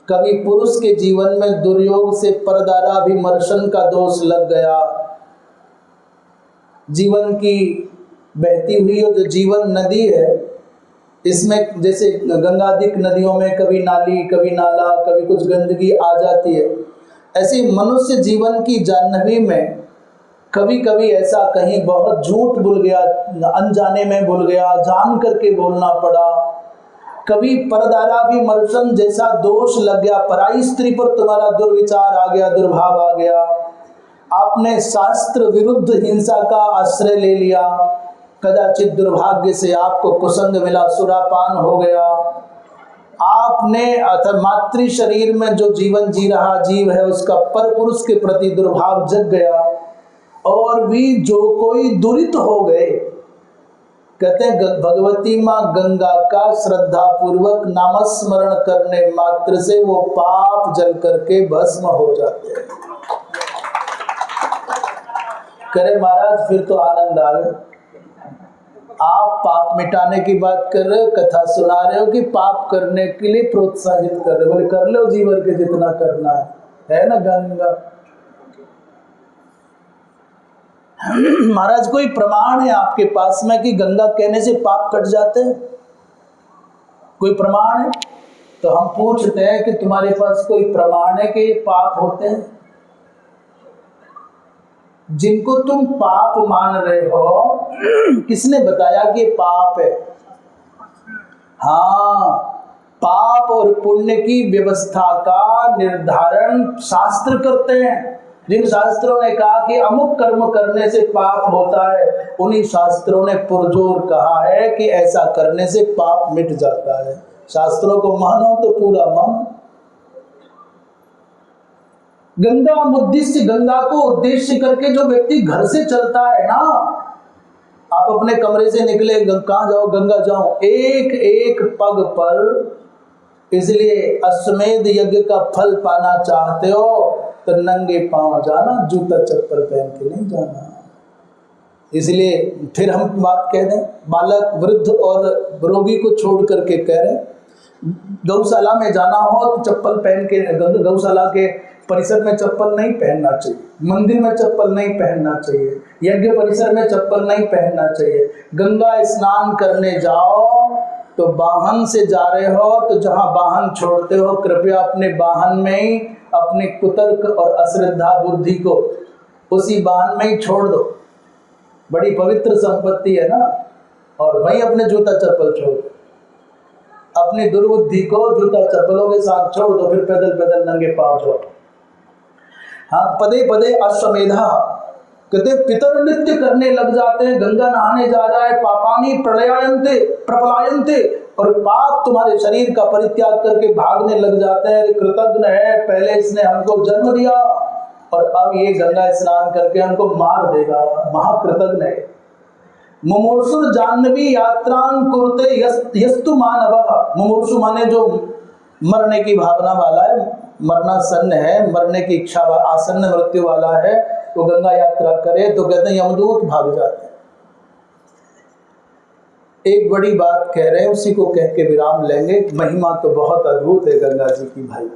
कभी पुरुष के जीवन में दुर्योग से परदाराभिमर्शन का दोष लग गया। जीवन की बहती हुई जो जीवन नदी है, इसमें जैसे गंगादिक नदियों में कभी नाली कभी नाला कभी कुछ गंदगी आ जाती है, ऐसे मनुष्य जीवन की जाह्नवी में कभी कभी ऐसा कहीं बहुत झूठ बोल गया, अनजाने में बोल गया, जान करके बोलना पड़ा। कभी परदाराभिमर्शन जैसा दोष लग गया, पराई स्त्री पर तुम्हारा दुर्विचार आ गया, दुर्भाव आ गया। आपने शास्त्र विरुद्ध हिंसा का आश्रय ले लिया, कदाचित दुर्भाग्य से आपको कुसंग मिला, सुरापान हो गया। आपने अर्थात मातृ शरीर में जो जीवन जी रहा जीव है उसका पर पुरुष के प्रति दुर्भाव जग गया। और भी जो कोई दुरित हो गए, कहते हैं भगवती माँ गंगा का श्रद्धा पूर्वक नामस्मरण करने मात्र से वो पाप जल करके भस्म हो जाते हैं। करे महाराज फिर तो आनंद आ गए। आप पाप मिटाने की बात कर रहे हो, कथा सुना रहे हो कि पाप करने के लिए प्रोत्साहित कर रहे हो? बोले कर लो जीवन के जितना करना है ना गंगा। महाराज कोई प्रमाण है आपके पास में कि गंगा कहने से पाप कट जाते हैं? कोई प्रमाण है? तो हम पूछते हैं कि तुम्हारे पास कोई प्रमाण है कि ये पाप होते हैं? जिनको तुम पाप मान रहे हो, किसने बताया कि ये पाप है? हाँ, पाप और पुण्य की व्यवस्था का निर्धारण शास्त्र करते हैं। जिन शास्त्रों ने कहा कि अमुक कर्म करने से पाप होता है, उन्हीं शास्त्रों ने पुरजोर कहा है कि ऐसा करने से पाप मिट जाता है। शास्त्रों को मानो तो पूरा मानो। गंगा उद्देश्य, गंगा को उद्देश्य करके जो व्यक्ति घर से चलता है ना, आप अपने कमरे से निकले, कहाँ जाओ? गंगा जाओ, एक एक पग पर। इसलिए अश्वमेध यज्ञ का फल पाना चाहते हो तो नंगे पांव जाना, जूता चप्पल पहन के नहीं जाना। इसलिए फिर हम बात कह दें, बालक वृद्ध और रोगी को छोड़ करके कह रहे, गौशाला में जाना हो तो चप्पल पहन के, गौशाला के परिसर में चप्पल नहीं पहनना चाहिए, मंदिर में चप्पल नहीं पहनना चाहिए, यज्ञ परिसर में चप्पल नहीं पहनना चाहिए। गंगा स्नान करने जाओ तो वाहन से जा रहे हो तो जहाँ वाहन छोड़ते हो कृपया अपने वाहन में ही अपने कुतर्क और अश्रद्धा बुद्धि को उसी वाहन में ही छोड़ दो। बड़ी पवित्र संपत्ति है ना। और वहीं अपने जूता चप्पल छोड़ दो, अपनी दुर्बुद्धि को जूता चप्पलों के साथ छोड़ दो, फिर पैदल पैदल नंगे पांव छोड़। हाँ, पदे पदे अश्वमेधा, कहते पितर नृत्य करने लग जाते हैं। गंगा नहाने जा रहा है, पापानी प्रलयायन्ते प्रपलायन्ते, और पाप तुम्हारे शरीर का परित्याग करके भागने लग जाते हैं। कृतज्ञ है, पहले इसने हमको जन्म दिया और अब ये गंगा स्नान करके हमको मार देगा, महाकृतज्ञ है। मुमूर्षुर जाह्नवी यात्रां कुरुते यस्तु मानवः। मुमूर्षु माने जो मरने की भावना वाला है, मरना सन्न है, मरने की इच्छा आसन्न मृत्यु वाला है, तो गंगा यात्रा करे तो कहते हैं यमदूत भाग जाते हैं। एक बड़ी बात कह रहे हैं, उसी को कह के विराम लेंगे। महिमा तो बहुत अद्भुत है गंगा जी की भाई।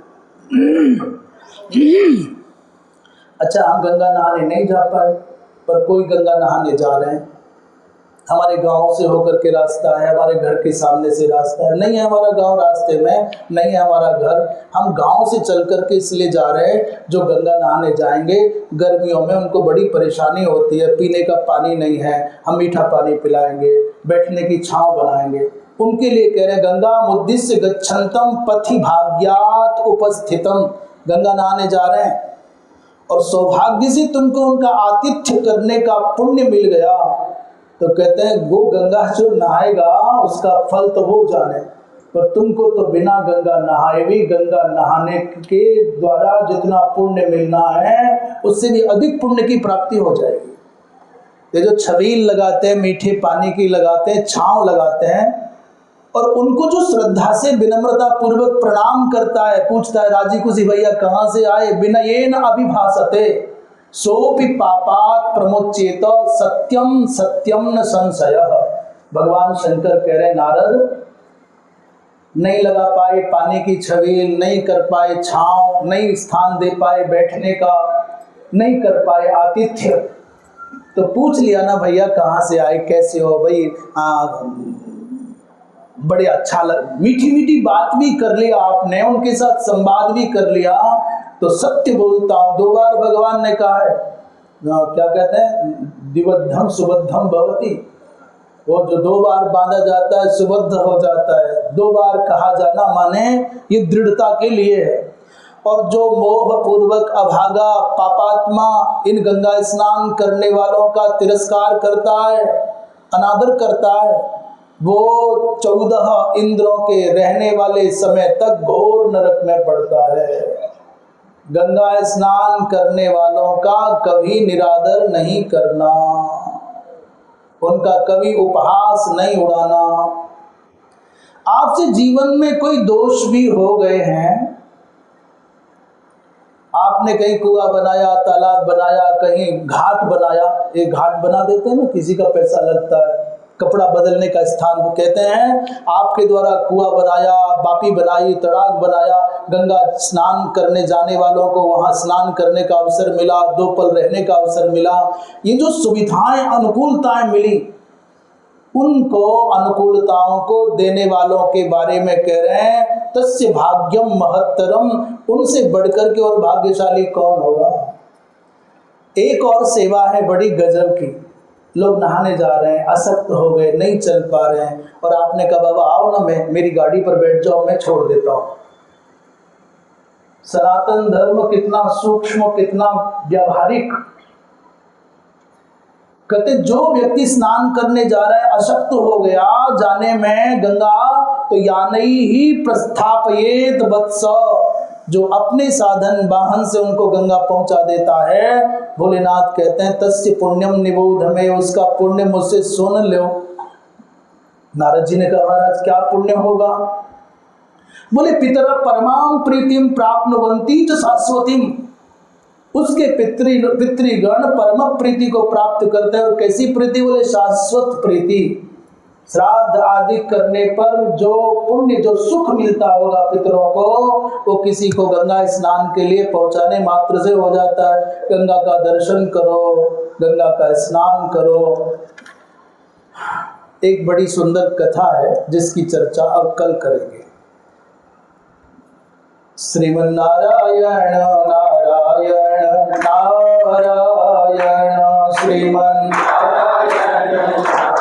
अच्छा, हम गंगा नहाने नहीं जा पाए, पर कोई गंगा नहाने जा रहे हैं। हमारे गांव से होकर के रास्ता है, हमारे घर के सामने से रास्ता है, नहीं है हमारा गांव रास्ते में, नहीं है हमारा घर, हम गांव से चल करके इसलिए जा रहे हैं जो गंगा नहाने जाएंगे गर्मियों में उनको बड़ी परेशानी होती है, पीने का पानी नहीं है, हम मीठा पानी पिलाएंगे, बैठने की छांव बनाएंगे, उनके लिए कह रहे हैं गंगा मुद्दिश्य गच्छन्तम पथि भाग्यात उपस्थितम, गंगा नहाने जा रहे हैं और सौभाग्य से तुमको उनका आतिथ्य करने का पुण्य मिल गया, तो कहते हैं वो गंगा जो नहाएगा उसका फल तो वो जाने, पर तुमको तो बिना गंगा नहाए भी गंगा नहाने के द्वारा जितना पुण्य मिलना है उससे भी अधिक पुण्य की प्राप्ति हो जाएगी। ये जो छबील लगाते हैं, मीठे पानी की लगाते हैं, छांव लगाते हैं, और उनको जो श्रद्धा से विनम्रता पूर्वक प्रणाम करता है, पूछता है राजी खुशी भैया कहाँ से आए, बिना ये न अभिभाषते सोपि पापात प्रमुच्येत सत्यम सत्यम न संशयः। भगवान शंकर कह रहे नारद, नहीं लगा पाए पानी की छबील, नहीं कर पाए छांव, नहीं स्थान दे पाए बैठने का, नहीं कर पाए आतिथ्य, तो पूछ लिया ना भैया कहाँ से आए, कैसे हो भाई, बड़े अच्छा मीठी मीठी बात भी कर लिया आपने, उनके साथ संवाद भी कर लिया, तो सत्य बोलता हूँ। 2 बार भगवान ने कहा है, क्या कहते हैं, दिवद्धम सुबद्धम भवति, वो जो 2 बार बांधा जाता है सुबद्ध हो जाता है। 2 बार कहा जाना माने ये दृढ़ता के लिए है। और जो मोह पूर्वक अभागा पापात्मा इन गंगा स्नान करने वालों का तिरस्कार करता है, अनादर करता है, वो 14 इंद्रों के रहने वाले समय तक घोर नरक में पड़ता है। गंगा स्नान करने वालों का कभी निरादर नहीं करना, उनका कभी उपहास नहीं उड़ाना। आपसे जीवन में कोई दोष भी हो गए हैं, आपने कहीं कुआं बनाया, तालाब बनाया, कहीं घाट बनाया, एक घाट बना देते हैं ना, किसी का पैसा लगता है, कपड़ा बदलने का स्थान वो कहते हैं, आपके द्वारा कुआं बनाया, बापी बनाई, तड़ाग बनाया, गंगा स्नान करने जाने वालों को वहां स्नान करने का अवसर मिला, 2 पल रहने का अवसर मिला, ये जो सुविधाएं अनुकूलताएं मिली, उनको अनुकूलताओं को देने वालों के बारे में कह रहे हैं तस्य भाग्यम महत्तरम, उनसे बढ़कर के और भाग्यशाली कौन होगा। एक और सेवा है बड़ी गजब की, लोग नहाने जा रहे हैं, असक्त हो गए, नहीं चल पा रहे हैं, और आपने कहा बाबा आओ ना, मैं मेरी गाड़ी पर बैठ जाओ, मैं छोड़ देता हूं। सनातन धर्म कितना सूक्ष्म, कितना व्यावहारिक। कहते जो व्यक्ति स्नान करने जा रहा है, अशक्त हो गया जाने में गंगा, तो यानी ही प्रस्थापयेत वत्स, जो अपने साधन वाहन से उनको गंगा पहुंचा देता है, भोलेनाथ कहते हैं तस्य पुण्यम निबोध में, उसका पुण्य मुझसे सुन लो। नारद जी ने कहा महाराज क्या पुण्य होगा। बोले पितर परमाम प्रीतिम प्राप्नुवन्ति च शाश्वतीम, उसके पितृगण परम प्रीति को प्राप्त करते हैं। और कैसी प्रीति, बोले शाश्वत प्रीति। श्राद्ध आदि करने पर जो पुण्य, जो सुख मिलता होगा पितरों को, वो किसी को गंगा स्नान के लिए पहुंचाने मात्र से हो जाता है। गंगा का दर्शन करो, गंगा का स्नान करो। एक बड़ी सुंदर कथा है जिसकी चर्चा अब कल करेंगे। श्रीमन नारायण नारायण नारायण, श्रीमन नारायण।